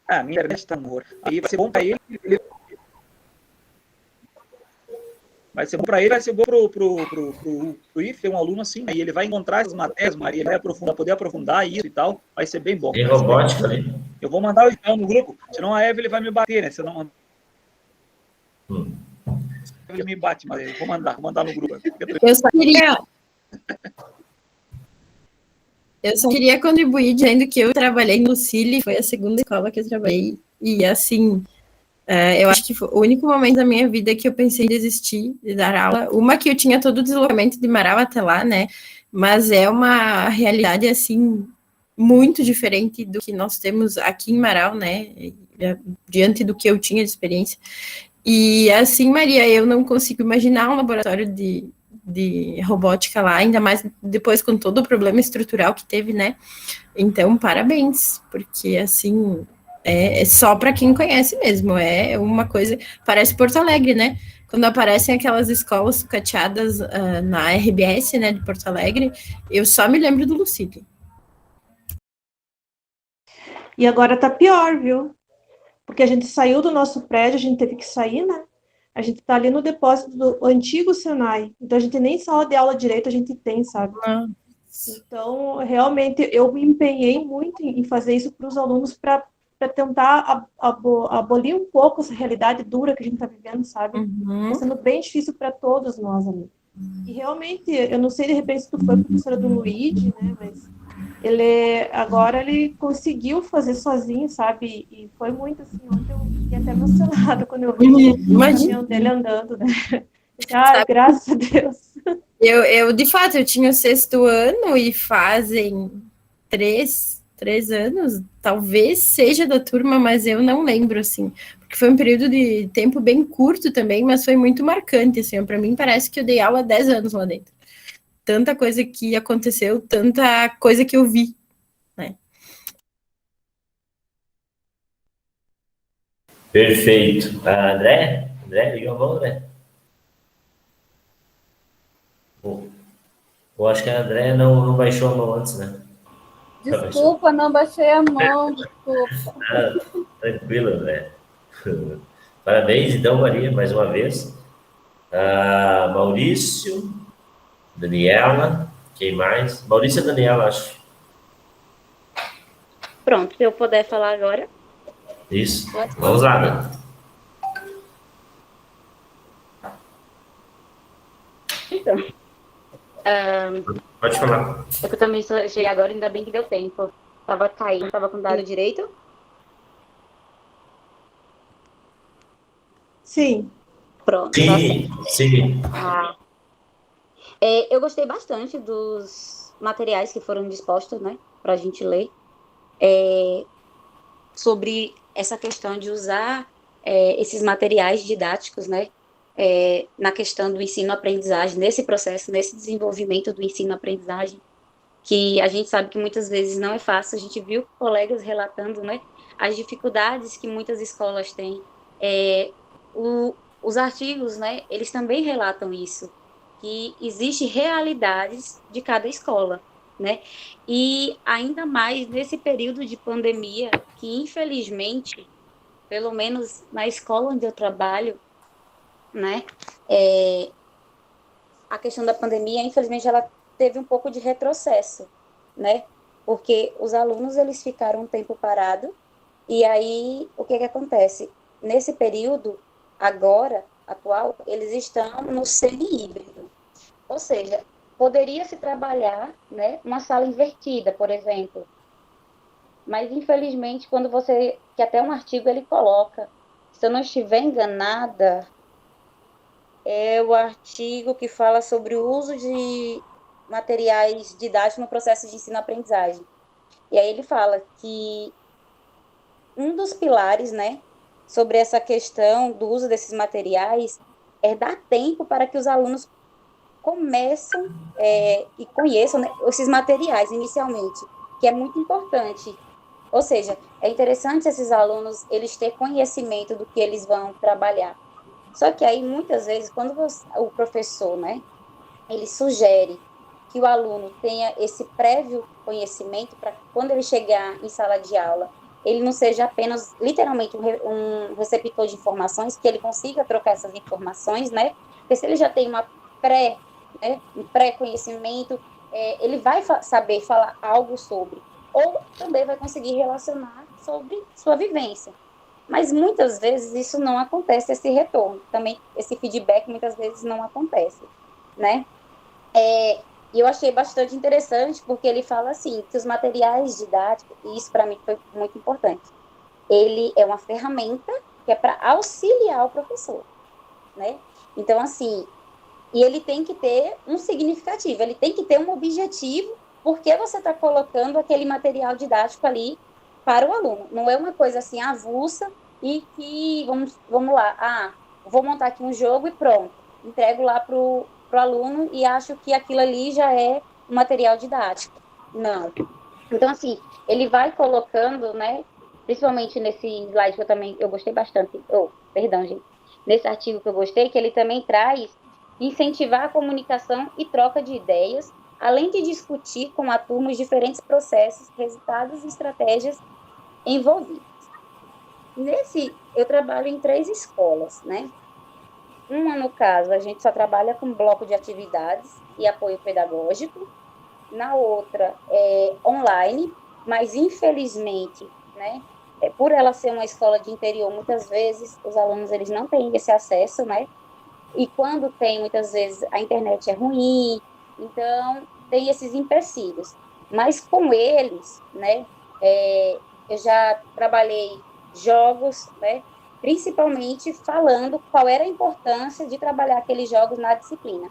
A minha internet está amor. Aí vai ser bom para ele. Vai ser bom para ele, vai ser bom pro IF, um aluno assim, e ele vai encontrar essas matérias, Maria, ele vai poder aprofundar isso e tal, vai ser bem bom. Tem robótica ali. Eu vou mandar o edital no grupo, senão a Evelyn vai me bater, né? Senão... Ele me bate, mas eu vou mandar no grupo. Eu só queria contribuir dizendo que eu trabalhei no Cili, foi a segunda escola que eu trabalhei, e assim, Eu acho que foi o único momento da minha vida que eu pensei em desistir de dar aula. Uma que eu tinha todo o deslocamento de Marau até lá, né? Mas é uma realidade, assim, muito diferente do que nós temos aqui em Marau, né? Diante do que eu tinha de experiência. E, assim, Maria, eu não consigo imaginar um laboratório de robótica lá, ainda mais depois com todo o problema estrutural que teve, né? Então, parabéns, porque, assim... É só para quem conhece mesmo, é uma coisa, parece Porto Alegre, né? Quando aparecem aquelas escolas sucateadas na RBS, né, de Porto Alegre, eu só me lembro do Lucílio. E agora tá pior, viu? Porque a gente saiu do nosso prédio, a gente teve que sair, né? A gente tá ali no depósito do antigo Senai, então a gente nem sala de aula direito a gente tem, sabe? Então, realmente, eu me empenhei muito em fazer isso para os alunos para tentar abolir um pouco essa realidade dura que a gente está vivendo, sabe? Está sendo bem difícil para todos nós ali. E realmente, eu não sei, de repente, se tu foi professora do Luigi, né? Mas agora ele conseguiu fazer sozinho, sabe? E foi muito assim, ontem eu fiquei até emocionada quando eu vi o caminhão dele andando, né? Graças a Deus. Eu, de fato, eu tinha o 6º ano e fazem 3 anos, talvez seja da turma, mas eu não lembro, assim, porque foi um período de tempo bem curto também, mas foi muito marcante, assim, para mim parece que eu dei aula há 10 anos lá dentro. Tanta coisa que aconteceu, tanta coisa que eu vi, né? Perfeito. André, liga a mão, André. Eu acho que a André não baixou a mão antes, né? Desculpa, não baixei a mão, desculpa. Tranquilo, André. Parabéns, então, Maria, mais uma vez. Maurício, Daniela, quem mais? Maurício e Daniela, acho. Pronto, se eu puder falar agora. Isso, vamos lá, né? Então, pode falar. Eu também cheguei agora, ainda bem que deu tempo. Tava caindo, tava com dado direito. Sim. Pronto. Sim. Eu gostei bastante dos materiais que foram dispostos, né, para a gente ler, sobre essa questão de usar esses materiais didáticos, né, na questão do ensino-aprendizagem, nesse processo, nesse desenvolvimento do ensino-aprendizagem, que a gente sabe que muitas vezes não é fácil. A gente viu colegas relatando, né, as dificuldades que muitas escolas têm. Os artigos, né, eles também relatam isso, que existem realidades de cada escola, né? E ainda mais nesse período de pandemia, que infelizmente, pelo menos na escola onde eu trabalho, né, a questão da pandemia, infelizmente, ela teve um pouco de retrocesso, né? Porque os alunos, eles ficaram um tempo parados, e aí, o que acontece? Nesse período, agora, atual, eles estão no semi-híbrido. Ou seja, poderia se trabalhar, né, uma sala invertida, por exemplo. Mas, infelizmente, quando que até um artigo ele coloca, se eu não estiver enganada, é o artigo que fala sobre o uso de materiais didáticos no processo de ensino-aprendizagem. E aí ele fala que um dos pilares, né, sobre essa questão do uso desses materiais é dar tempo para que os alunos começam e conheçam, né, esses materiais inicialmente, que é muito importante. Ou seja, é interessante esses alunos eles ter conhecimento do que eles vão trabalhar. Só que aí, muitas vezes, quando o professor, né, ele sugere que o aluno tenha esse prévio conhecimento para que quando ele chegar em sala de aula, ele não seja apenas, literalmente, um receptor de informações, que ele consiga trocar essas informações, né? Porque se ele já tem um pré-conhecimento, ele vai saber falar algo sobre, ou também vai conseguir relacionar sobre sua vivência. Mas muitas vezes isso não acontece, esse retorno. Também esse feedback muitas vezes não acontece, né? E eu achei bastante interessante, porque ele fala assim, que os materiais didáticos, e isso para mim foi muito importante, ele é uma ferramenta que é para auxiliar o professor, né? Então, assim, e ele tem que ter um significativo, ele tem que ter um objetivo, porque você está colocando aquele material didático ali para o aluno. Não é uma coisa assim avulsa e que, vamos lá, vou montar aqui um jogo e pronto, entrego lá para o aluno e acho que aquilo ali já é um material didático. Não. Então, assim, ele vai colocando, né, principalmente nesse slide que eu gostei bastante, perdão, gente, nesse artigo que eu gostei, que ele também traz incentivar a comunicação e troca de ideias, além de discutir com a turma os diferentes processos, resultados e estratégias envolvidas. Eu trabalho em 3 escolas, né? Uma, no caso, a gente só trabalha com bloco de atividades e apoio pedagógico. Na outra, é online, mas infelizmente, né? Por ela ser uma escola de interior, muitas vezes os alunos eles não têm esse acesso, né? E quando tem, muitas vezes, a internet é ruim, então tem esses empecilhos. Mas com eles, né, eu já trabalhei jogos, né, principalmente falando qual era a importância de trabalhar aqueles jogos na disciplina.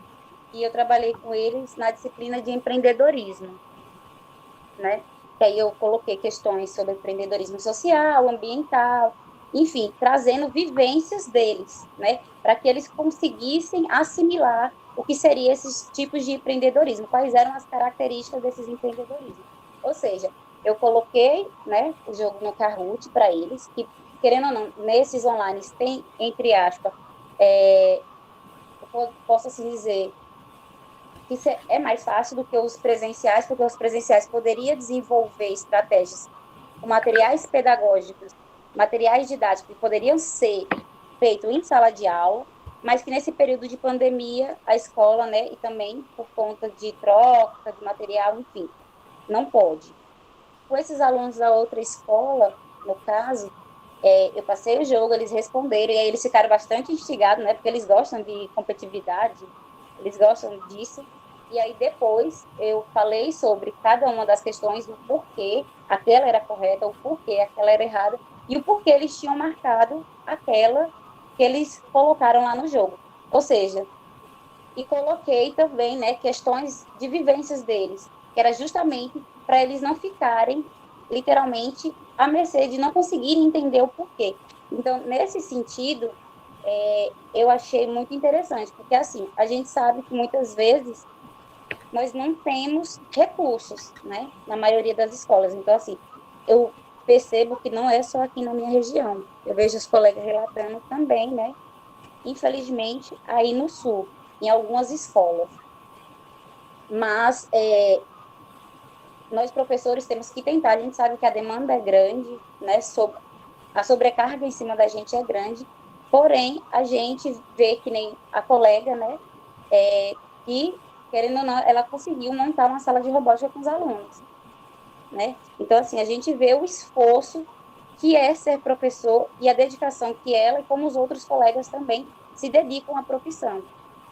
E eu trabalhei com eles na disciplina de empreendedorismo, né? Que aí eu coloquei questões sobre empreendedorismo social, ambiental, enfim, trazendo vivências deles, né? Para que eles conseguissem assimilar o que seriam esses tipos de empreendedorismo, quais eram as características desses empreendedorismos. Ou seja, eu coloquei, né, o jogo no Kahoot para eles, que, querendo ou não, nesses online tem, entre aspas, eu posso assim dizer, que é mais fácil do que os presenciais, porque os presenciais poderiam desenvolver estratégias com materiais pedagógicos, materiais didáticos que poderiam ser feitos em sala de aula, mas que nesse período de pandemia, a escola, né, e também por conta de troca de material, enfim, não pode. Com esses alunos da outra escola, no caso, eu passei o jogo, eles responderam, e aí eles ficaram bastante instigados, né, porque eles gostam de competitividade, eles gostam disso. E aí depois eu falei sobre cada uma das questões, do porquê aquela era correta, o porquê aquela era errada, e o porquê eles tinham marcado aquela que eles colocaram lá no jogo. Ou seja, e coloquei também, né, questões de vivências deles, que era justamente para eles não ficarem, literalmente, à mercê de não conseguirem entender o porquê. Então, nesse sentido, eu achei muito interessante, porque, assim, a gente sabe que muitas vezes nós não temos recursos, né, na maioria das escolas. Então, assim, eu percebo que não é só aqui na minha região. Eu vejo os colegas relatando também, né, infelizmente, aí no sul, em algumas escolas. Mas nós, professores, temos que tentar. A gente sabe que a demanda é grande, né, a sobrecarga em cima da gente é grande, porém, a gente vê que nem a colega, né, que, querendo ou não, ela conseguiu montar uma sala de robótica com os alunos, né? Então, assim, a gente vê o esforço que é ser professor e a dedicação que ela e como os outros colegas também se dedicam à profissão,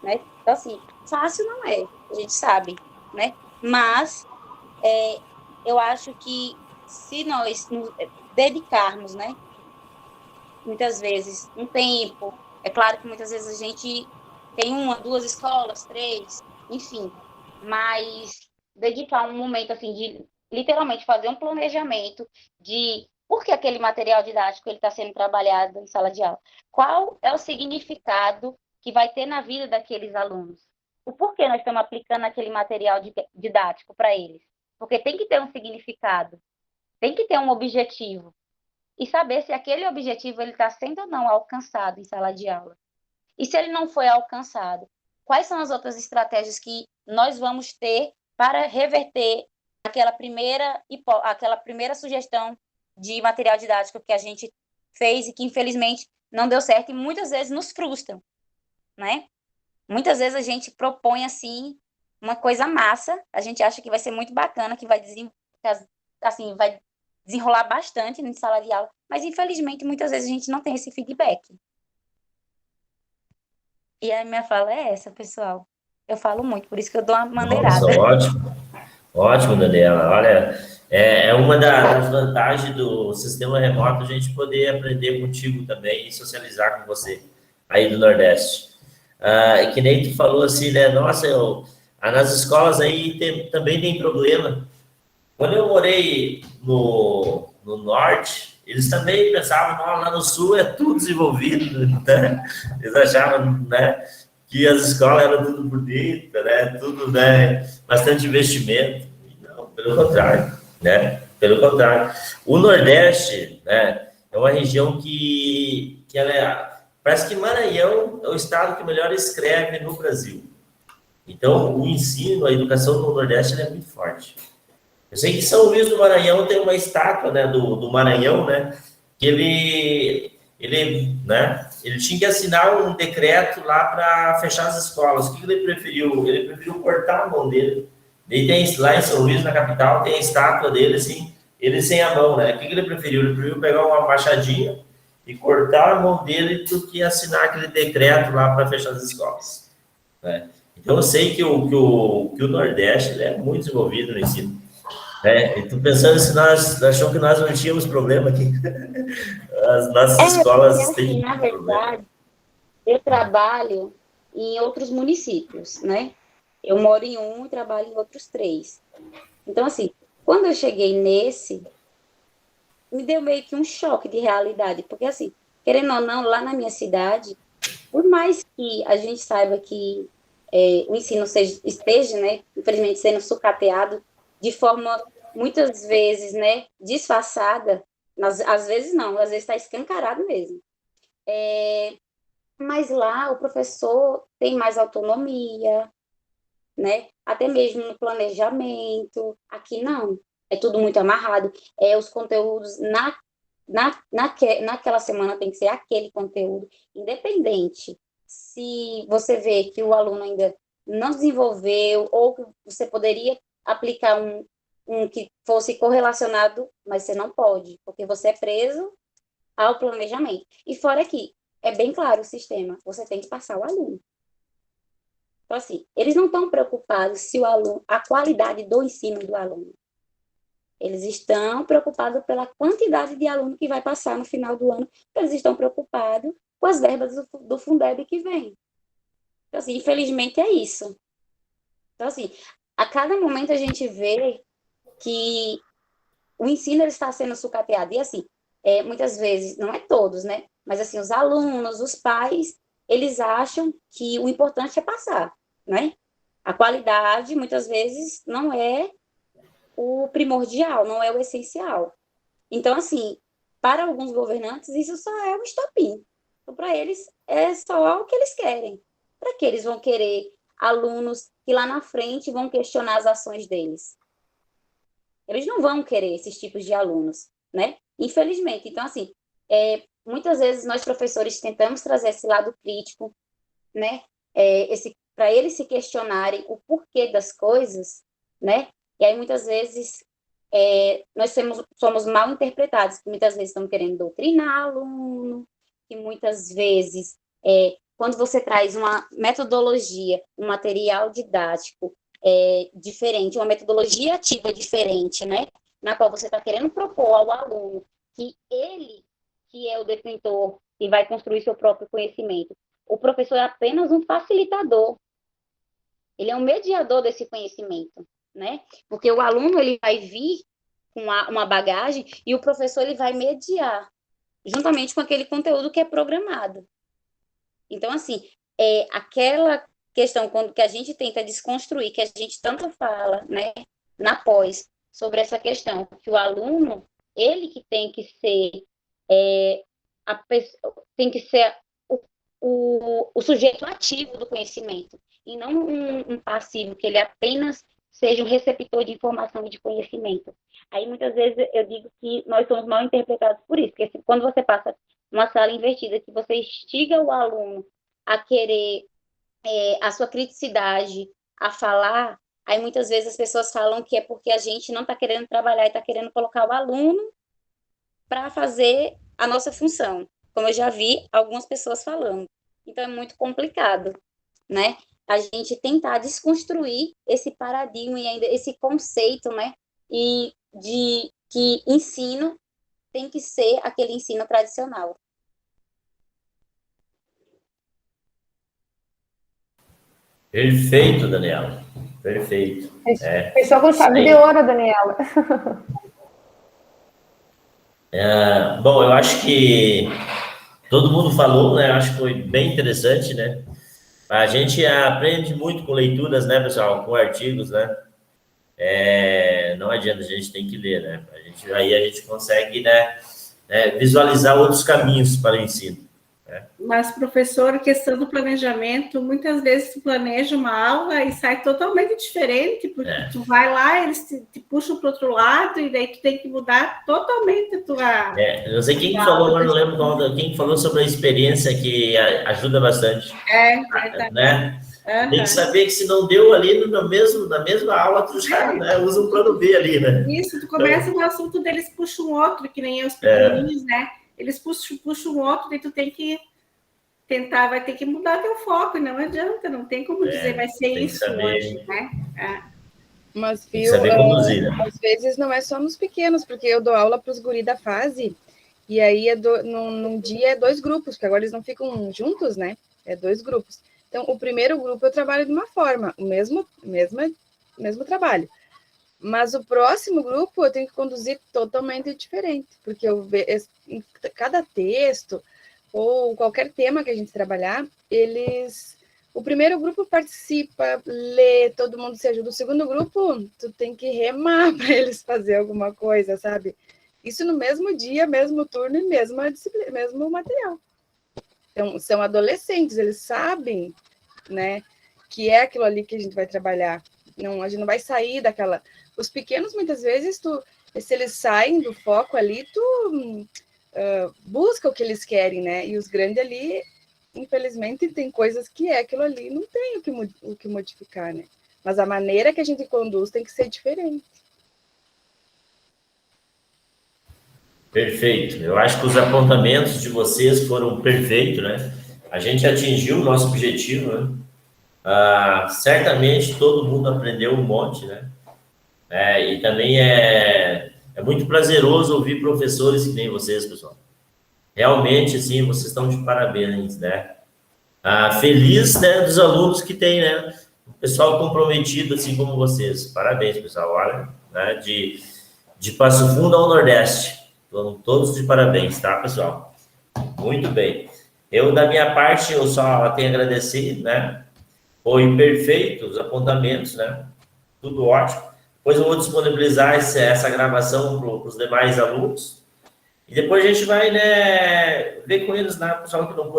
né? Então, assim, fácil não é, a gente sabe, né? Mas eu acho que se nós nos dedicarmos, né, muitas vezes um tempo, é claro que muitas vezes a gente tem 1, 2 escolas, 3, enfim, mas dedicar um momento assim de literalmente fazer um planejamento de por que aquele material didático ele está sendo trabalhado em sala de aula, qual é o significado que vai ter na vida daqueles alunos, o porquê nós estamos aplicando aquele material didático para eles, porque tem que ter um significado, tem que ter um objetivo, e saber se aquele objetivo ele está sendo ou não alcançado em sala de aula. E se ele não foi alcançado, quais são as outras estratégias que nós vamos ter para reverter aquela primeira sugestão de material didático que a gente fez e que, infelizmente, não deu certo e muitas vezes nos frustram, né? Muitas vezes a gente propõe, assim, uma coisa massa, a gente acha que vai ser muito bacana, que vai desenrolar bastante em sala de aula, mas, infelizmente, muitas vezes a gente não tem esse feedback. E a minha fala é essa, pessoal. Eu falo muito, por isso que eu dou uma maneirada. Nossa, ótimo. Ótimo, Daniela. Olha, é uma das vantagens do sistema remoto a gente poder aprender contigo também e socializar com você aí do Nordeste. E que nem tu falou assim, né? Nossa, nas escolas aí também tem problema. Quando eu morei no Norte, eles também pensavam, "Não, lá no Sul é tudo desenvolvido", né? Eles achavam, né, que as escolas eram tudo bonitas, né? Tudo, né? Bastante investimento. Não, pelo contrário, né? Pelo contrário. O Nordeste, né, é uma região que ela parece que Maranhão é o estado que melhor escreve no Brasil. Então, o ensino, a educação no Nordeste ela é muito forte. Eu sei que São Luís do Maranhão tem uma estátua, né, do Maranhão, né, que ele tinha que assinar um decreto lá para fechar as escolas. O que ele preferiu? Ele preferiu cortar a mão dele. Ele tem lá em São Luís, na capital, tem a estátua dele, assim, ele sem a mão, né? O que ele preferiu? Ele preferiu pegar uma machadinha e cortar a mão dele do que assinar aquele decreto lá para fechar as escolas, né? Então, eu sei que o Nordeste ele é muito desenvolvido no ensino. Estou pensando se nós achamos que nós não tínhamos problema aqui. As nossas escolas porque, assim, têm na problema. verdade, eu trabalho em outros municípios, né? Eu moro em um e trabalho em outros 3. Então, assim, quando eu cheguei nesse, me deu meio que um choque de realidade, porque, assim, querendo ou não, lá na minha cidade, por mais que a gente saiba que o ensino esteja, né, infelizmente, sendo sucateado de forma, muitas vezes, né, disfarçada, às vezes não, às vezes está escancarado mesmo. Mas lá o professor tem mais autonomia, né? Até mesmo no planejamento. Aqui não, é tudo muito amarrado. Os conteúdos naquela semana tem que ser aquele conteúdo, independente se você vê que o aluno ainda não desenvolveu ou que você poderia aplicar um que fosse correlacionado, mas você não pode, porque você é preso ao planejamento. E fora que é bem claro o sistema, você tem que passar o aluno. Então, assim, eles não estão preocupados se o aluno, a qualidade do ensino do aluno. Eles estão preocupados pela quantidade de aluno que vai passar no final do ano, eles estão preocupados com as verbas do Fundeb que vem. Então, assim, infelizmente é isso. Então, assim, a cada momento a gente vê que o ensino ele está sendo sucateado. E, assim, muitas vezes, não é todos, né? Mas, assim, os alunos, os pais, eles acham que o importante é passar, né? A qualidade, muitas vezes, não é o primordial, não é o essencial. Então, assim, para alguns governantes, isso só é um estopim. Então, para eles, é só o que eles querem. Para que eles vão querer alunos que lá na frente vão questionar as ações deles? Eles não vão querer esses tipos de alunos, né? Infelizmente. Então, assim, muitas vezes nós professores tentamos trazer esse lado crítico, né? Para eles se questionarem o porquê das coisas, né? E aí, muitas vezes, nós somos mal interpretados, que muitas vezes estão querendo doutrinar aluno, que muitas vezes, quando você traz uma metodologia, um material didático diferente, uma metodologia ativa diferente, né? Na qual você está querendo propor ao aluno que ele, que é o detentor e vai construir seu próprio conhecimento. O professor é apenas um facilitador. Ele é um mediador desse conhecimento, né? Porque o aluno ele vai vir com uma bagagem e o professor ele vai mediar juntamente com aquele conteúdo que é programado. Então, assim, aquela questão que a gente tenta desconstruir, que a gente tanto fala, né, na pós, sobre essa questão, que o aluno, ele que tem que ser o sujeito ativo do conhecimento, e não um passivo, que ele apenas seja um receptor de informação e de conhecimento. Aí, muitas vezes, eu digo que nós somos mal interpretados por isso, porque quando você passa uma sala invertida, que você instiga o aluno a querer a sua criticidade, a falar, aí muitas vezes as pessoas falam que é porque a gente não está querendo trabalhar e está querendo colocar o aluno para fazer a nossa função, como eu já vi algumas pessoas falando. Então, é muito complicado, né? a gente tentar desconstruir esse paradigma e ainda esse conceito, né? E de que ensino tem que ser aquele ensino tradicional. Perfeito, Daniela. Perfeito. Fechou com chave de ouro, Daniela. Bom, eu acho que todo mundo falou, né? Eu acho que foi bem interessante, né? A gente aprende muito com leituras, né, pessoal? Com artigos, né? Não adianta, a gente tem que ler, né? Aí a gente consegue, né, visualizar outros caminhos para o ensino. Mas, professor, questão do planejamento, muitas vezes tu planeja uma aula e sai totalmente diferente, porque tu vai lá, eles te puxam para o outro lado, e daí tu tem que mudar totalmente a tua... Não sei quem falou, agora não lembro quem falou sobre a experiência, que ajuda bastante. Verdade. Né? Tem que saber que se não deu ali na mesma aula, tu já usa um plano B ali, né? Isso, tu começa no assunto deles, puxam um outro, que nem os pequenininhos, né? Eles puxam um outro, daí tu tem que tentar, vai ter que mudar teu foco, não adianta, não tem como dizer, vai ser isso hoje, né? Mas, viu, às vezes não é só nos pequenos, porque eu dou aula para os guri da fase, e aí num dia é 2 grupos, porque agora eles não ficam juntos, né? É 2 grupos. Então, o primeiro grupo eu trabalho de uma forma, o mesmo trabalho. Mas o próximo grupo eu tenho que conduzir totalmente diferente, porque eu vejo cada texto ou qualquer tema que a gente trabalhar, o primeiro grupo participa, lê, todo mundo se ajuda. O segundo grupo, tu tem que remar para eles fazer alguma coisa, sabe? Isso no mesmo dia, mesmo turno e mesma disciplina, mesmo material. Então, são adolescentes, eles sabem, né, que é aquilo ali que a gente vai trabalhar. Não, a gente não vai sair daquela... Os pequenos, muitas vezes, se eles saem do foco ali, tu busca o que eles querem, né? E os grandes ali, infelizmente, tem coisas que aquilo ali não tem o que modificar, né? Mas a maneira que a gente conduz tem que ser diferente. Perfeito. Eu acho que os apontamentos de vocês foram perfeitos, né? A gente atingiu o nosso objetivo, né? Certamente todo mundo aprendeu um monte, né? E também é muito prazeroso ouvir professores que nem vocês, pessoal. Realmente, assim, vocês estão de parabéns, né? Feliz, né, dos alunos que tem, né? O pessoal comprometido, assim como vocês. Parabéns, pessoal. Olha, né? De Passo Fundo ao Nordeste. Estão todos de parabéns, tá, pessoal? Muito bem. Eu, da minha parte, eu só tenho a agradecer, né? Foi perfeito os apontamentos, né? Tudo ótimo. Depois eu vou disponibilizar essa gravação para os demais alunos. E depois a gente vai, né, ver com eles, né? O pessoal que não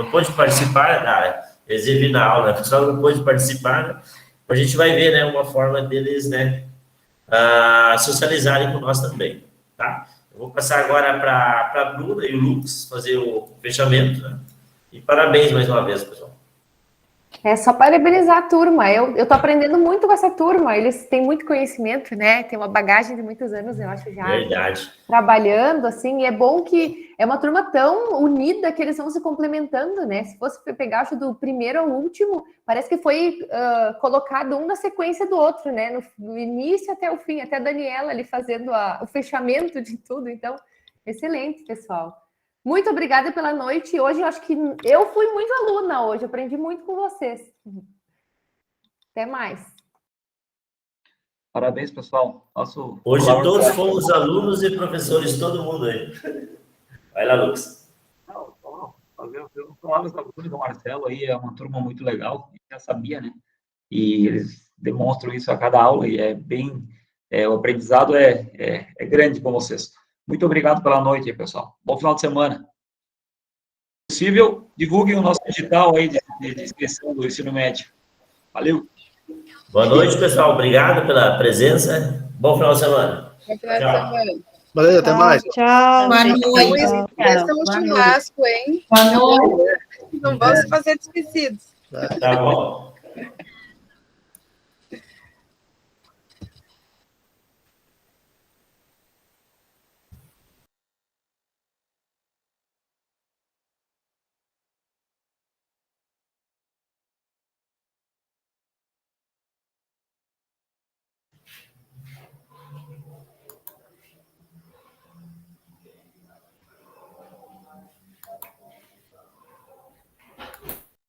pôde participar, eles iam vir na aula, né? O pessoal não pôde participar, né? A gente vai ver, né, uma forma deles, né, socializarem com nós também, tá? Eu vou passar agora para a Bruna e o Lucas fazer o fechamento, né? E parabéns mais uma vez, pessoal. É só parabenizar a turma. Eu tô aprendendo muito com essa turma. Eles têm muito conhecimento, né? Tem uma bagagem de muitos anos, eu acho, já. Verdade. Trabalhando, assim. E é bom que é uma turma tão unida que eles vão se complementando, né? Se fosse pegar, acho, do primeiro ao último, parece que foi colocado um na sequência do outro, né? No início até o fim. Até a Daniela ali fazendo o fechamento de tudo. Então, excelente, pessoal. Muito obrigada pela noite. Hoje eu acho que eu fui muito aluna hoje, aprendi muito com vocês. Até mais. Parabéns, pessoal. Hoje todos fomos alunos e professores, todo mundo aí. Vai lá, Lucas. Eu falava da Bruna e do Marcelo aí, é uma turma muito legal, já sabia, né? E eles demonstram isso a cada aula e o aprendizado é grande com vocês. Muito obrigado pela noite aí, pessoal. Bom final de semana. Se possível, divulguem o nosso digital aí de inscrição do ensino médio. Valeu. Boa noite, pessoal. Obrigado pela presença. Bom final de semana. Bom final de semana. Valeu, até mais. Tchau. Boa noite. Esqueçam o churrasco, hein? Boa noite. Não vão se fazer esquecidos. Tá bom.